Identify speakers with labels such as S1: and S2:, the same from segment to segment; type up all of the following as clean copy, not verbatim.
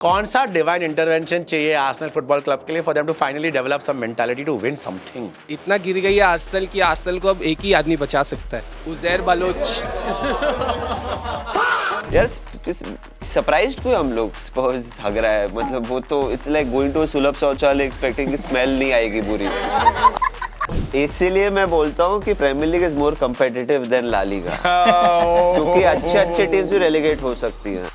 S1: कौन सा divine intervention चाहिए आर्सेनल फुटबॉल क्लब के लिए for them to finally develop some mentality to win something?
S2: इतना गिर गई है आर्सेनल कि आर्सेनल को अब एक ही आदमी बचा सकता है, उज़ैर बलोच।
S3: यार सरप्राइज्ड क्यों हम लोग? स्पर्स हग रहा है, मतलब वो तो इट्स लाइक गोइंग टू सुलभ शौचालय एक्सपेक्टिंग कि स्मेल नहीं आएगी बुरी। इसीलिए मैं बोलता हूँ कि Premier League is more competitive than La Liga, क्योंकि अच्छे टीम्स भी रेलीगेट हो सकती हैं।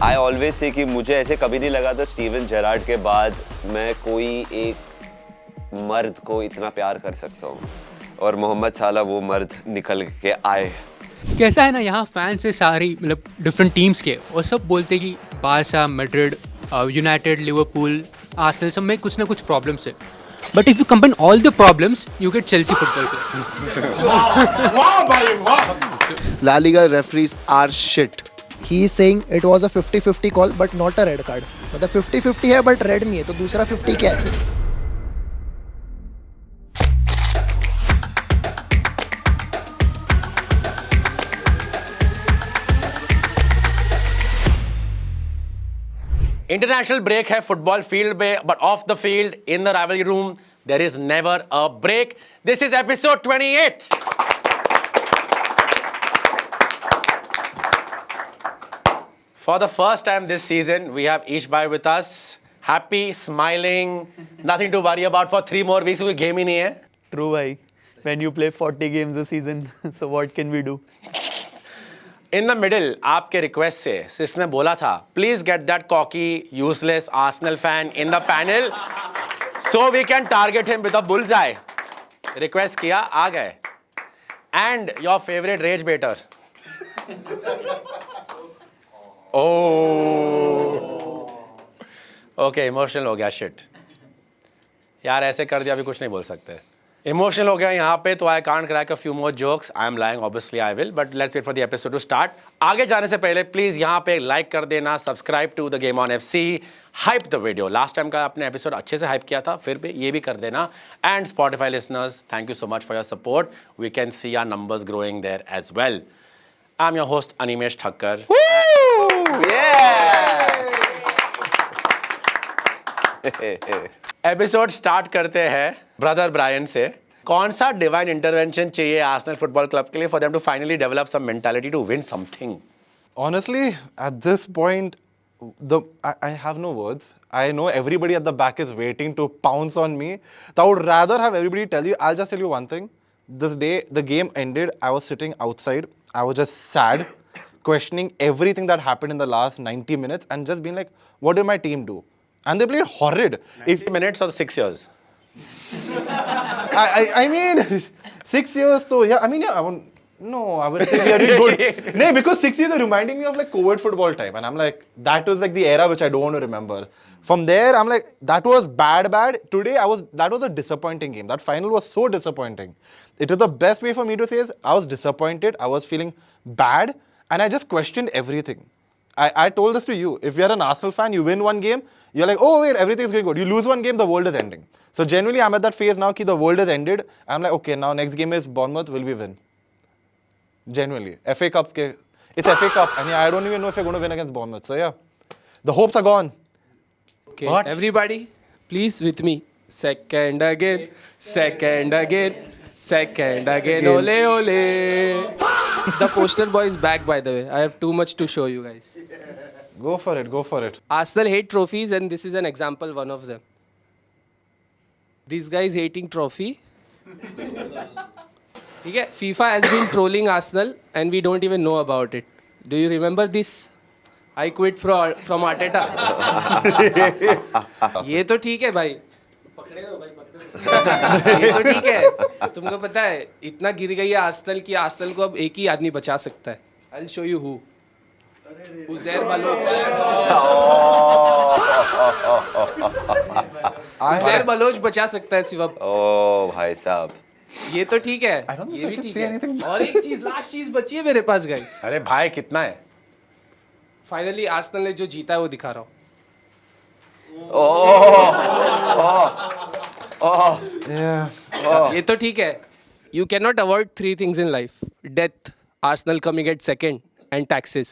S3: आई ऑलवेज से कि मुझे ऐसे कभी नहीं लगा था स्टीवन जेरार्ड के बाद मैं कोई एक मर्द को इतना प्यार कर सकता हूँ, और मोहम्मद साला वो मर्द निकल के आए।
S4: कैसा है ना, यहाँ फैंस है सारी मतलब डिफरेंट टीम्स के, और सब बोलते कि Barça, Madrid, United, Liverpool, Arsenal सब में कुछ ना कुछ प्रॉब्लम्स है. But if you combine all the problems you get Chelsea football club.
S5: La Liga referees are shit.
S6: He is saying it was a 50-50 call but not a red card. मतलब 50-50 है but red नहीं है, तो दूसरा 50 क्या है?
S1: International break है football field में, but off the field in the rivalry room there is never a break. This is episode 28. For the first time this season, we have each bhai with us. Happy, smiling, nothing to worry about for 3 more weeks. क्योंकि game ही नहीं है.
S7: True, bhai. When you play 40 games a season, so what can we do?
S1: In the middle, आपके request से सिस ने बोला था, please get that cocky, useless Arsenal fan in the panel, so we can target him with a bullseye. Request किया, आ गए. And your favorite rage baiter. Okay, emotional हो गया. Shit यार, ऐसे कर दिया, अभी कुछ नहीं बोल सकते. इमोशनल हो गया यहाँ पे, तो I can't crack a few more jokes. I am lying, obviously I will, but let's wait for the episode to start. आगे जाने से पहले प्लीज यहाँ पे लाइक कर देना, subscribe to the Game On FC, hype the video. Last time का अपने एपिसोड अच्छे से हाइप किया था, फिर भी ये भी कर देना. And Spotify listeners, thank you so much for your support. We can see our numbers growing there as well. I am your host Animesh Thakkar. Episode start करते हैं ब्रदर ब्रायन से. कौन सा डिवाइन इंटरवेंशन चाहिए आर्सेनल फुटबॉल क्लब के लिए for them to finally develop some mentality to win something?
S8: Honestly, at this point, I have no words. I know everybody at the back is waiting to pounce on me. So I would rather have everybody tell you. I'll just tell you one thing. This day the game ended, I was sitting outside. I was just sad, questioning everything that happened in the last 90 minutes, and just being like, what did my team do? And they played horrid.
S1: 90 minutes or 6 years?
S8: I mean, 6 years though. Yeah, I mean, yeah, I would say we are doing good. No, because 6 years are reminding me of like COVID football time, and I'm like, that was like the era which I don't want to remember. From there, I'm like, that was bad. Today, that was a disappointing game. That final was so disappointing. It was the best way for me to say is, I was disappointed. I was feeling bad, and I just questioned everything. I told this to you. If you're an Arsenal fan, you win one game, you're like, oh wait, everything's going good. You lose one game, the world is ending. So genuinely, I'm at that phase now that the world has ended. I'm like, okay, now next game is Bournemouth. Will we win? Genuinely, FA Cup. It's FA Cup, and yeah, I don't even know if we're going to win against Bournemouth. So yeah, the hopes are gone.
S2: Okay, what? Everybody, please with me. Second again, second again, second again. Ole ole. The poster boy is back, by the way. I have too much to show you guys.
S8: Go for it.
S2: Arsenal hate trophies, and this is an example, one of them. This guy is hating trophy. Okay, FIFA has been trolling Arsenal, and we don't even know about it. Do you remember this? I quit from Arteta. ये तो ठीक है भाई. पकड़े हो भाई, पकड़े. ये तो ठीक है. तुमको पता है इतना गिर गई है आर्सेनल कि आर्सेनल को अब एक ही आदमी बचा सकता है. I'll show you who. Uzair Baloch. Uzair Baloch बचा सकता है सिर्फ.
S3: ओ भाई साहब,
S8: ये
S2: तो ठीक है. ये भी ठीक है. और एक चीज, लास्ट चीज बची है मेरे पास गाइस.
S1: अरे भाई, कितना है?
S2: फाइनली आर्सेनल ने जो जीता है वो दिखा रहा हूँ. ये तो ठीक है. You cannot avoid 3 things in life: death, Arsenal coming at second, and taxes.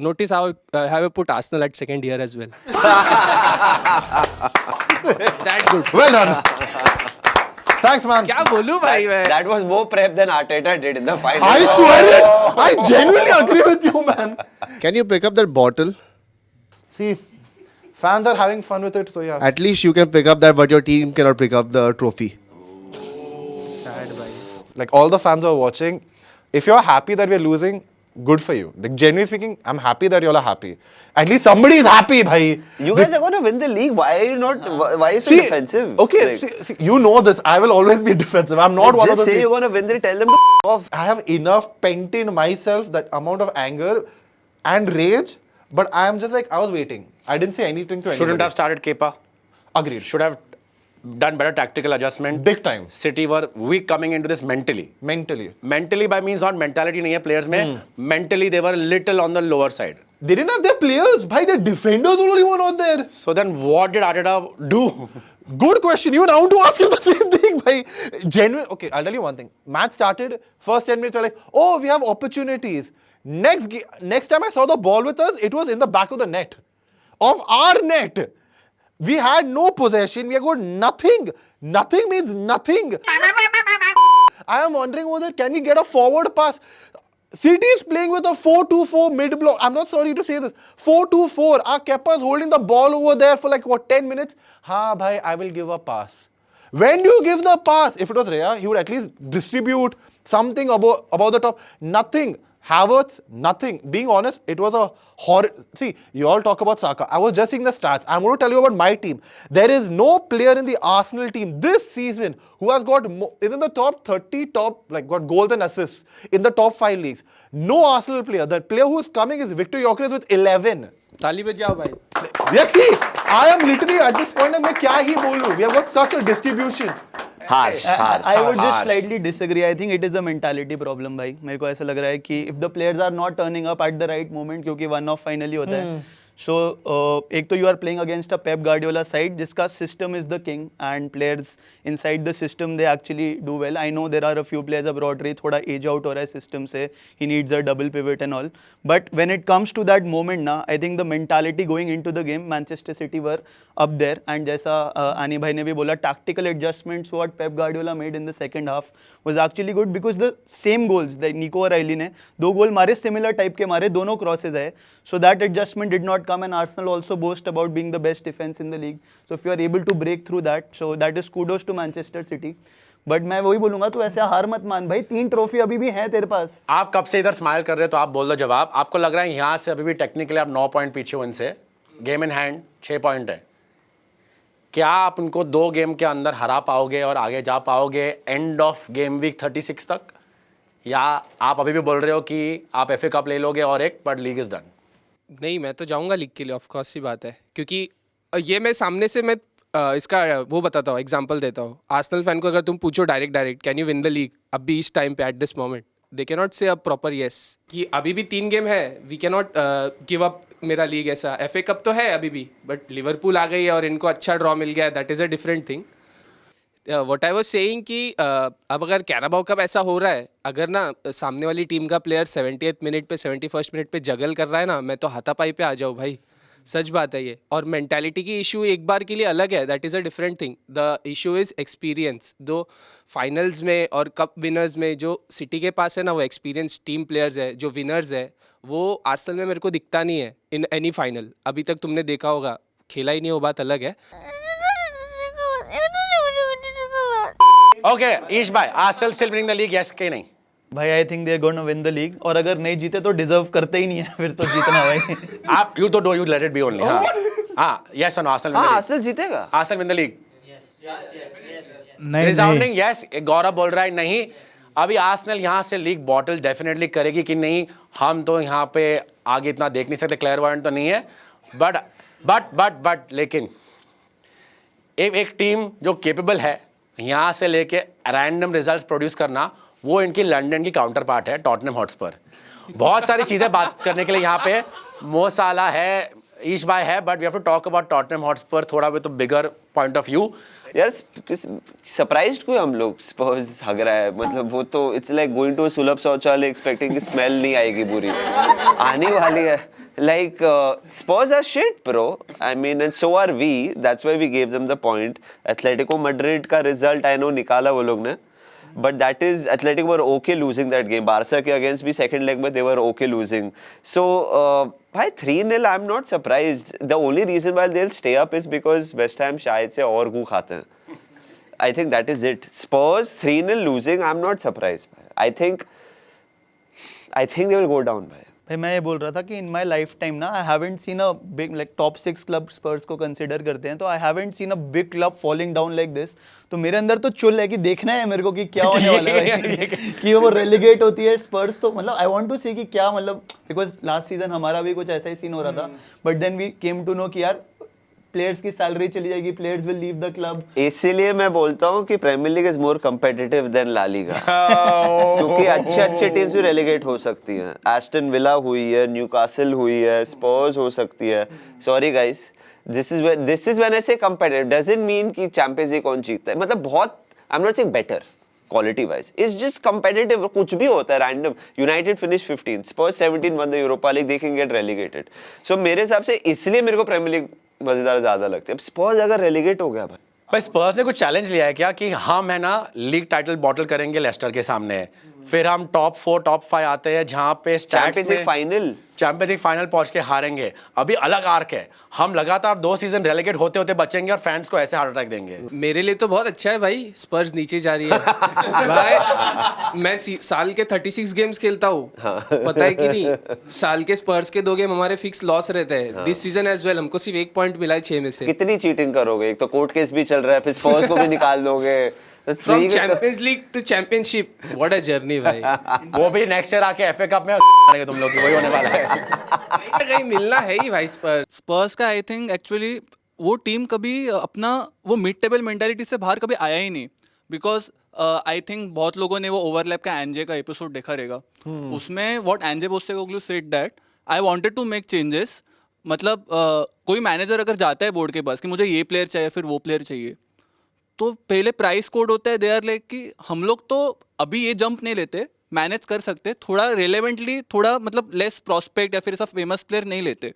S2: notice how have I put Arsenal at second year as well. That good.
S8: Well done. Thanks, man.
S2: क्या बोलूं भाई मैं?
S3: That was more prep than Arteta did in the final.
S8: I swear it. I genuinely agree with you, man.
S5: Can you pick up that bottle?
S8: See, fans are having fun with it, so yeah.
S5: At least you can pick up that, but your team cannot pick up the trophy.
S2: Sad भाई.
S8: Like all the fans are watching. If you're happy that we're losing, good for you. Like genuinely speaking, I'm happy that y'all are happy. At least somebody is happy, bhai.
S3: You guys are gonna win the league. Why are you not? Why are you so
S8: See,
S3: defensive?
S8: Okay,
S3: Like,
S8: see, you know this. I will always be defensive. I'm not one of
S3: just
S8: those
S3: say
S8: people.
S3: you're gonna win the. Tell them to off.
S8: I have enough pent in myself, that amount of anger and rage, but I am just like, I was waiting. I didn't say anything to anybody.
S1: Shouldn't have started Kepa.
S8: Agreed.
S1: Should have done better tactical adjustment.
S8: Big time.
S1: City were weak coming into this mentally.
S8: Mentally.
S1: Mentally by means not mentality नहीं है players में. Mentally they were little on the lower side.
S8: They didn't have their players. Bhai, their defenders only were not there.
S1: So then what did Arteta do?
S8: Good question. Even I want to ask him the same thing, bhai. Genuine. Okay, I'll tell you one thing. Match started. First 10 minutes, we're like, oh, we have opportunities. Next time I saw the ball with us, it was in the back of the net. Of our net. We had no possession. We got nothing. Nothing means nothing. I am wondering over there, can we get a forward pass? City is playing with a 4-2-4 mid block. I'm not sorry to say this. 4-2-4. Our Kepa is holding the ball over there for like, what, 10 minutes? Ha, bhai, I will give a pass. When do you give the pass? If it was Rhea, he would at least distribute something above the top. Nothing. Havertz, nothing. Being honest, it was a horror. See, you all talk about Saka. I was just seeing the stats. I'm going to tell you about my team. There is no player in the Arsenal team this season who has got is in the top 30, got goals and assists in the top 5 leagues. No Arsenal player. The player who is coming is Victor Gyökeres with 11.
S2: ताली बजाओ भाई.
S8: Yes, see, I am literally at this point. मैं क्या ही बोलूं? We have got such a distribution.
S3: Harsh.
S7: I would just slightly disagree. I think it is a mentality problem, भाई. मेरे को ऐसा लग रहा है कि if the players are not turning up at the right moment, क्योंकि one off finally होता है. So एक तो you are playing against a Pep Guardiola side जिसका system is the king and players inside the system they actually do well. I know there are a few players अब Rodri थोड़ा age out हो रहा है system से. He needs a double pivot and all. But when it comes to that moment ना, I think the mentality going into the game, Manchester City were up there and जैसा आनी भाई ने भी बोला, tactical adjustments what Pep Guardiola made in the second half was actually good because the same goals that Nico और Riley ने 2 गोल मारे similar type के मारे, दोनों crosses है. So that adjustment did not come and Arsenal also boast about being the best defense in the league. So if you are able to break through that, so that is kudos to Manchester City. But मैं वही बोलूंगा, तू ऐसे हार मत मान भाई, 3 trophy अभी भी है तेरे पास.
S1: आप कब से इधर स्माइल कर रहे हो तो आप बोल दो जवाब. आपको लग रहा है यहाँ से अभी भी टेक्निकली आप 9 पॉइंट पीछे हो इनसे. गेम इन हैंड 6 पॉइंट है. क्या आप उनको 2 गेम के अंदर हरा पाओगे और आगे जा पाओगे एंड ऑफ गेम वीक 36 तक, या आप अभी भी बोल रहे हो कि आप FA कप ले लोगे और एक बट लीग इज डन?
S2: नहीं, मैं तो जाऊंगा लीग के लिए, ऑफ कोर्स सी बात है. क्योंकि ये मैं सामने से मैं इसका वो बताता हूँ, एग्जांपल देता हूँ. आर्सेनल फैन को अगर तुम पूछो direct can you win the league अभी इस टाइम पे at this moment, they can not से अ प्रॉपर येस कि अभी भी 3 गेम है, we can not give up मेरा लीग. ऐसा FA कप तो है अभी भी, बट लिवरपूल आ गई है और इनको अच्छा ड्रॉ मिल गया है, that is a different thing. What I was saying कि अब अगर कैराबाओ कप ऐसा हो रहा है, अगर ना सामने वाली टीम का प्लेयर 70th मिनट पे 71st मिनट पे जगल कर रहा है ना, मैं तो हाथापाई पे आ जाऊँ भाई. सच बात है ये. और मेंटालिटी की इशू एक बार के लिए अलग है, that is a different thing. The issue is experience. दो फाइनल्स में और कप विनर्स में जो सिटी के पास है ना, वो एक्सपीरियंस टीम प्लेयर्स है, जो विनर्स है, वो आर्सेनल में मेरे को दिखता नहीं है इन एनी फाइनल. अभी तक तुमने देखा होगा, खेला ही नहीं, वो बात अलग है.
S1: ओके ईश भाई, Arsenal still winning the league, yes कि नहीं?
S7: भाई I think they are gonna win the league, और अगर नहीं जीते तो डिजर्व करते ही नहीं है फिर तो जीतना भाई.
S1: आप यू तो do you let it be only. हाँ यस और no, Arsenal win the league.
S3: Arsenal जीतेगा.
S1: Arsenal win the league.
S7: नहीं
S1: रिसाउंडिंग यस. गौरव बोल रहा है नहीं. अभी आर्सेनल यहाँ से लीग बॉटल डेफिनेटली करेगी कि नहीं, हम तो यहाँ पे आगे इतना देख नहीं सकते, क्लेयरवायंट तो नहीं है. बट लेकिन एक टीम जो केपेबल है यहाँ से लेके रैंडम रिजल्ट्स प्रोड्यूस करना, वो इनकी लंदन की काउंटर पार्ट है, टॉटनहम हॉटस्पर. बहुत सारी चीज़ें बात करने के लिए यहाँ पे मो साला है, ईश भाई है, but we have to talk about Tottenham Hotspur थोड़ा with a bigger point of view.
S3: यार सरप्राइज्ड क्यों हम लोग? स्पर्स हग रहा है, मतलब वो तो इट्स लाइक गोइंग टू सुलभ शौचालय एक्सपेक्टिंग कि स्मेल नहीं आएगी बुरी, आने वाली है. Like Spurs are shit, bro. I mean, and so are we. That's why we gave them the point. Atletico Madrid का result I know निकाला वो लोग ने, but that is Atletico were okay losing that game. Barca के against भी second leg में they were okay losing. So भाई 3-0 I'm not surprised. The only reason why they'll stay up is because West Ham शायद से और गू खाते हैं. I think that is it. Spurs 3-0 losing, I'm not surprised. I think they will go down.
S7: भाई मैं ये बोल रहा था कि इन माय लाइफ टाइम ना I haven't seen a big like top 6 club Spurs को कंसीडर करते हैं तो I haven't seen a big club falling down like this. तो मेरे अंदर तो चुल है कि देखना है मेरे को कि क्या होने वाला है कि वो रेलीगेट होती है स्पर्स. तो मतलब आई वांट टू सी कि क्या मतलब बिकॉज लास्ट सीजन हमारा भी कुछ ऐसा ही सीन हो रहा था but then we came to know कि यार प्लेयर्स की सैलरी चली जाएगी, players will leave the club.
S3: इसीलिए मैं बोलता हूँ कि Premier League is more competitive than La Liga. क्योंकि अच्छे टीम्स भी रेलीगेट हो सकती हैं. एस्टन विला हुई है, न्यूकासल हुई है, स्पर्स हो सकती है. Sorry guys, this is when I से कंपेटिटिव डजंट मीन कि चैंपियंस लीग कौन जीतता है. मतलब बहुत आई am not saying better quality wise, it's just competitive. कुछ भी होता है random. United finished 15, Spurs 17 won the Europa League, they can get relegated. So मेरे हिसाब से इसलिए मेरे को प्रीमियर लीग मजेदार ज्यादा लगती है. अब स्पर्स अगर रेलीगेट हो गया भाई
S1: स्पर्स ने कुछ चैलेंज लिया है क्या कि हम है ना लीग टाइटल बॉटल करेंगे लेस्टर के सामने, फिर हम टॉप 4 टॉप 5 आते हैं जहां पे
S3: चैंपियंस लीग फाइनल
S1: पहुंच के हारेंगे. अभी अलग आर्क है, हम लगातार 2 सीजन रेलीगेट होते होते बचेंगे और फैंस को ऐसे हार्ट अटैक देंगे.
S2: मेरे लिए तो बहुत अच्छा है भाई, स्पर्स नीचे जा रही है. भाई मैं साल के 36 गेम्स खेलता हूँ, पता है कि नहीं. साल के स्पर्स के 2 गेम हमारे फिक्स लॉस रहते हैं. दिस सीजन एज वेल हमको सिर्फ 1 पॉइंट मिला है 6 में से.
S3: कितनी चीटिंग करोगे? एक तो कोर्ट केस भी चल रहा है, फिर स्पर्स को भी निकाल दोगे.
S2: From Champions League to Championship, what a journey भाई.
S1: वो भी नेक्स्ट ईयर आके एफए कप में मारेंगे तुम लोग की, वही होने वाला है.
S2: कहीं मिलना है ही भाई
S9: स्पर्स का. आई थिंक एक्चुअली वो टीम कभी अपना वो मिड टेबल मेंटालिटी से बाहर कभी आया ही नहीं. बिकॉज आई थिंक बहुत लोगों ने वो ओवरलैप का एनजे का एपिसोड देखा रहेगा. उसमें what Ange Postecoglou said that I wanted to make changes. मतलब कोई मैनेजर अगर जाता है बोर्ड के पास कि मुझे ये प्लेयर चाहिए फिर वो प्लेयर चाहिए, तो पहले प्राइस कोड होता है. दे आर लाइक कि हम लोग तो अभी ये जंप नहीं लेते, मैनेज कर सकते, थोड़ा रेलेवेंटली, थोड़ा मतलब लेस प्रॉस्पेक्ट या फिर ऐसा फेमस प्लेयर नहीं लेते.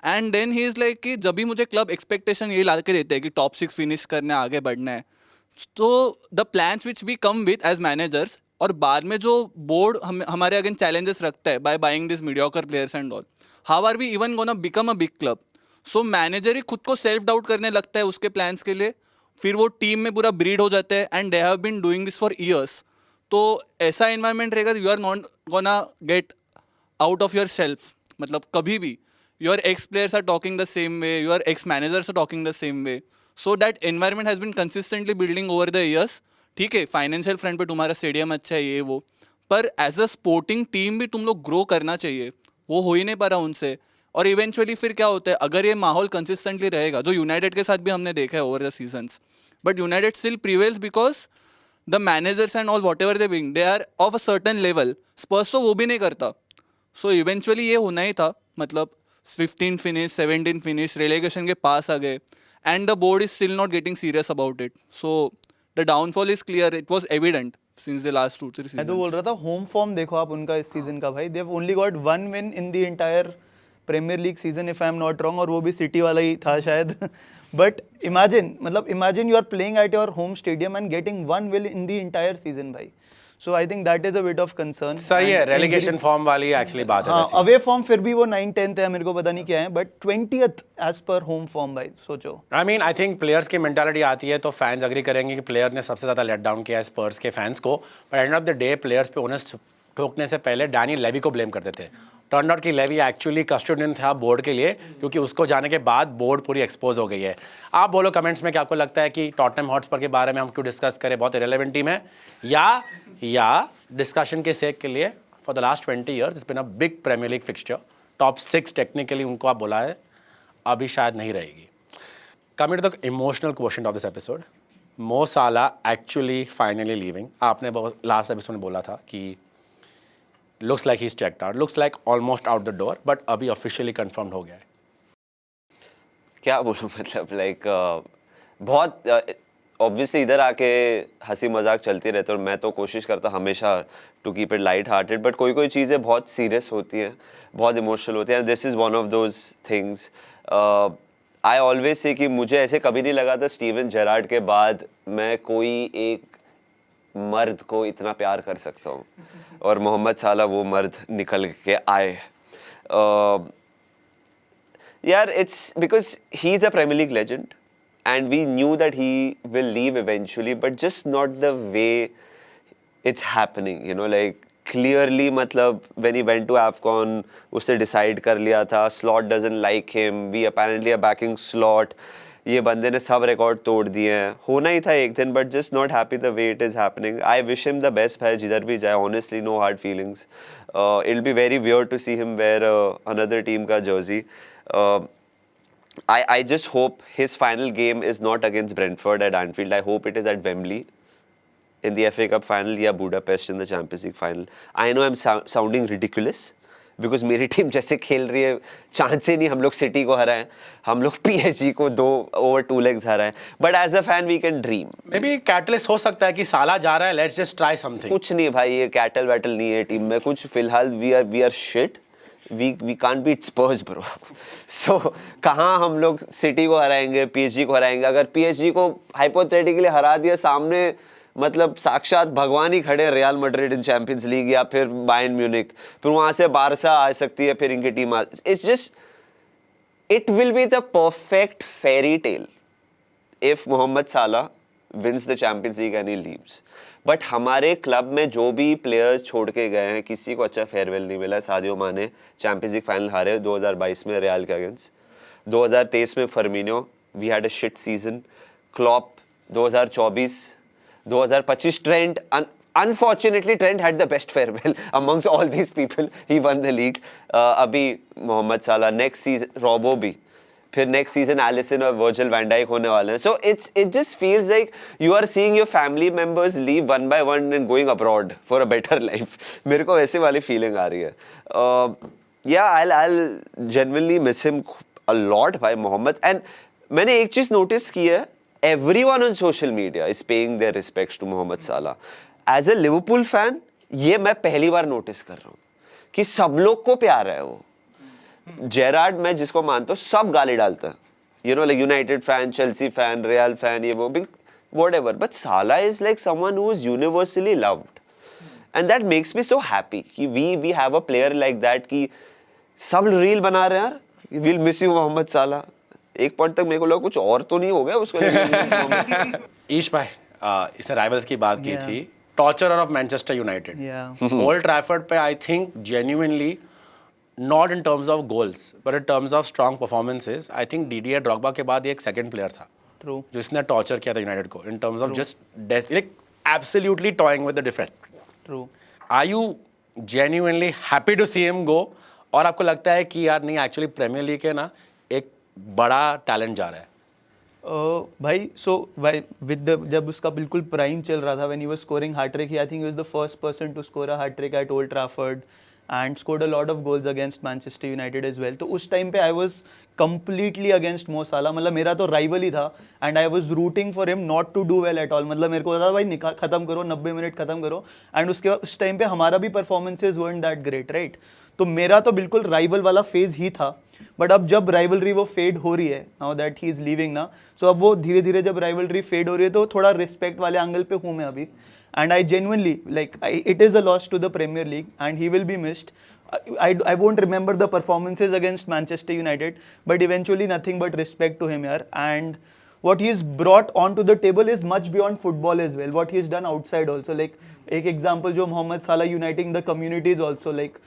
S9: And then he is like कि जब भी मुझे क्लब एक्सपेक्टेशन ये ला के देते हैं कि टॉप 6 फिनिश करना है, आगे बढ़ना है, तो the plans which we come with as managers, और बाद में जो बोर्ड हमारे अगेंस्ट चैलेंजेस रखता है by buying this mediocre players and all, how are we even gonna become a big club. So manager ही खुद को सेल्फ डाउट करने लगता है उसके प्लान्स के लिए, फिर वो टीम में पूरा ब्रीड हो जाता है. And they have been doing this for years. तो ऐसा एनवायरनमेंट रहेगा, you are not gonna get out of your self. मतलब कभी भी your ex players are talking the same way, your ex managers are talking the same way. So that environment has been consistently building over the years. ठीक है, financial front पे तुम्हारा stadium अच्छा है ये वो, पर एज अ स्पोर्टिंग टीम भी तुम लोग ग्रो करना चाहिए. वो हो ही नहीं पा रहा उनसे. और इवेंचुअली फिर क्या होता है, अगर ये माहौल कंसिस्टेंटली रहेगा, जो यूनाइटेड के साथ भी हमने देखा है over the seasons, but United still prevails because the managers and all whatever they bring, they are of a certain level. Spurs तो वो भी नहीं करता. So eventually ये होना ही था. मतलब 15 finish, 17 finish, relegation के पास आ गए, and the board is still not getting serious about it. So the downfall is clear. It was evident since the last 2-3 seasons.
S7: मैं तो बोल रहा था होम फॉर्म देखो आप उनका इस सीजन का भाई. They have only got 1 win in the entire Premier League season if I am not wrong, और वो भी सिटी वाला ही था शायद. But imagine you are playing at your home stadium and getting 1 win in the entire season भाई. So I think that is a bit of concern.
S1: सही है, रेलीगेशन फॉर्म वाली एक्चुअली बात है.
S7: हाँ, अवे फॉर्म फिर भी वो 9-10th है, मेरे को पता नहीं क्या है, but 20th as per home form भाई. सोचो,
S1: I mean I think players की मेंटालिटी आती है तो फैंस अग्री करेंगे कि प्लेयर ने सबसे ज़्यादा लेट डाउन किया है स्पर्स के फैंस को. But end of the day players पे ओनस ठोकने से पहले डैनियल लेवी को ब्लेम करते थे. टर्न आउट की लेवी एक्चुअली कस्टोडियन था बोर्ड के लिए, क्योंकि उसको जाने के बाद बोर्ड पूरी एक्सपोज हो गई है. आप बोलो कमेंट्स में कि आपको लगता है कि टॉटनहम हॉटस्पर के बारे में हम क्यों डिस्कस करें, बहुत इरेलेवेंट टीम है, या डिस्कशन के सेक के लिए for the last 20 years it's been a big Premier League fixture. Top 6 technically उनको आप बोला है, अभी शायद नहीं रहेगी. Coming to the emotional question of this episode, Mo Salah actually finally leaving. आपने लास्ट एपिसोड में बोला था कि looks like he's checked out, looks like almost out the door, but अभी officially confirmed हो गया है.
S3: क्या बोलूँ, मतलब लाइक बहुत ऑब्वियसली इधर आके हंसी मजाक चलती रहती है और मैं तो कोशिश करता हमेशा to keep it light hearted, but कोई कोई चीज़ें बहुत सीरियस होती हैं, बहुत इमोशनल होती हैं. This is one of those things. I always say कि मुझे ऐसे कभी नहीं लगा था स्टीवन जेरार्ड के बाद मैं कोई एक मर्द को इतना प्यार कर सकता हूँ, और मोहम्मद साला वो मर्द निकल के आए. यार it's because he is a Premier League legend and we knew that he will leave eventually, but just not the way it's happening, you know, like clearly मतलब when he went to AFCON उससे decide कर लिया था, Slot doesn't like him, we apparently are backing Slot, ये बंदे ने सब record तोड़ दिए हैं, होना ही था एक दिन, but just not happy the way it is happening. I wish him the best भाई जिधर भी जाए, honestly no hard feelings. It'll be very weird to see him wear another team का jersey. I just hope his final game is not against Brentford at Anfield. I hope it is at Wembley in the FA Cup final या Budapest in the Champions League final. I know I'm sounding ridiculous because मेरी team जैसे खेल रही है, chance ही नहीं हम लोग city को हराएं, हम लोग PSG को 2 over 2 legs हराएं. But as a fan we can dream.
S1: Maybe catalyst हो सकता है कि साला जा रहा है, let's just try something.
S3: कुछ नहीं भाई, ये कैटल वैटल नहीं है टीम में कुछ फिलहाल. we are shit. We can't beat Spurs bro. So कहाँ हम लोग सिटी को हराएंगे, PSG को हराएंगे. अगर PSG को हाइपोथेटिकली हरा दिया, सामने मतलब साक्षात भगवान ही खड़े, रियल मैड्रिड इन चैंपियंस लीग या फिर बायर्न म्यूनिक, फिर वहाँ से बारसा आ सकती है, फिर इनकी team it's just it will be the perfect fairy tale if Mohamed Salah wins the Champions League and he leaves. But हमारे क्लब में जो भी प्लेयर्स छोड़ के गए हैं, किसी को अच्छा फेयरवेल नहीं मिला. सादियो माने चैंपियंस लीग फाइनल हारे 2022 में रियल के अगेंस्ट, 2023 में Firmino we had a shit season, Klopp 2024, 2025 Trent, unfortunately Trent had the best farewell amongst all these people, he won the league. अभी मोहम्मद साला, नेक्स्ट सीजन रॉबो भी, फिर next season Alisson और Virgil van Dijk होने वाले हैं. So it just feels like you are seeing your family members leave one by one and going abroad for a better life. मेरे को वैसे वाली फीलिंग आ रही है. Yeah I genuinely miss him a lot भाई मोहम्मद. एंड मैंने एक चीज़ नोटिस की है, everyone on social media is paying their respects to Mohammad साला. As a Liverpool fan, ये मैं पहली बार नोटिस कर रहा हूँ कि सब लोग को प्यार है वो. जेरार्ड मैं जिसको मानता हूँ सब गाली डालता है, you know, like United fan, Chelsea fan, real fan, ये वो भी whatever, but Salah is like someone who is universally loved, and that makes me so happy कि we have a player like that कि सब reel बना रहे हैं यार, we'll miss you मोहम्मद साला. एक पॉइंट तक मेरे को लगा कुछ और तो नहीं हो गया उसको.
S1: ईश भाई, इसने राइवल्स की बात की थी, torture of Manchester United.
S7: Yeah.
S1: Old Trafford पे I think genuinely, not in terms of goals but in terms of strong performances, I think Didier Drogba के बाद एक सेकंड प्लेयर था
S7: True.
S1: जो इसने टॉर्चर किया था यूनाइटेड को in terms of just like absolutely toying with the defence.
S7: True.
S1: Are you genuinely happy to see him go, और आपको लगता है कि यार नहीं एक्चुअली प्रीमियर लीग के ना एक बड़ा टैलेंट जा रहा है?
S7: भाई सो भाई विद जब उसका बिल्कुल प्राइम चल रहा था, when he was scoring hat trick, I think he was the first person to score a hat trick at Old Trafford and scored a lot of goals against Manchester United as well. तो उस time पे I was completely against मो साला, मतलब मेरा तो rival ही था and I was rooting for him not to do well at all. मतलब मेरे को लगा भाई खत्म करो, 90 मिनट खत्म करो. एंड उसके बाद उस टाइम पे हमारा भी performances weren't that great, right? तो मेरा तो बिल्कुल राइवल वाला फेज ही था. बट अब जब राइवलरी वो फेड हो रही है, now that he is leaving ना, सो अब वो धीरे धीरे जब राइवलरी फेड हो रही है तो थोड़ा रिस्पेक्ट वाले एंगल पे हूँ मैं अभी. And I genuinely like it is a loss to the Premier League and he will be missed. I won't remember the performances against Manchester United, but eventually nothing but respect to him here. And what he's brought onto the table is much beyond football as well. What he's done outside also, like एक example जो मोहम्मद साला uniting the communities also, like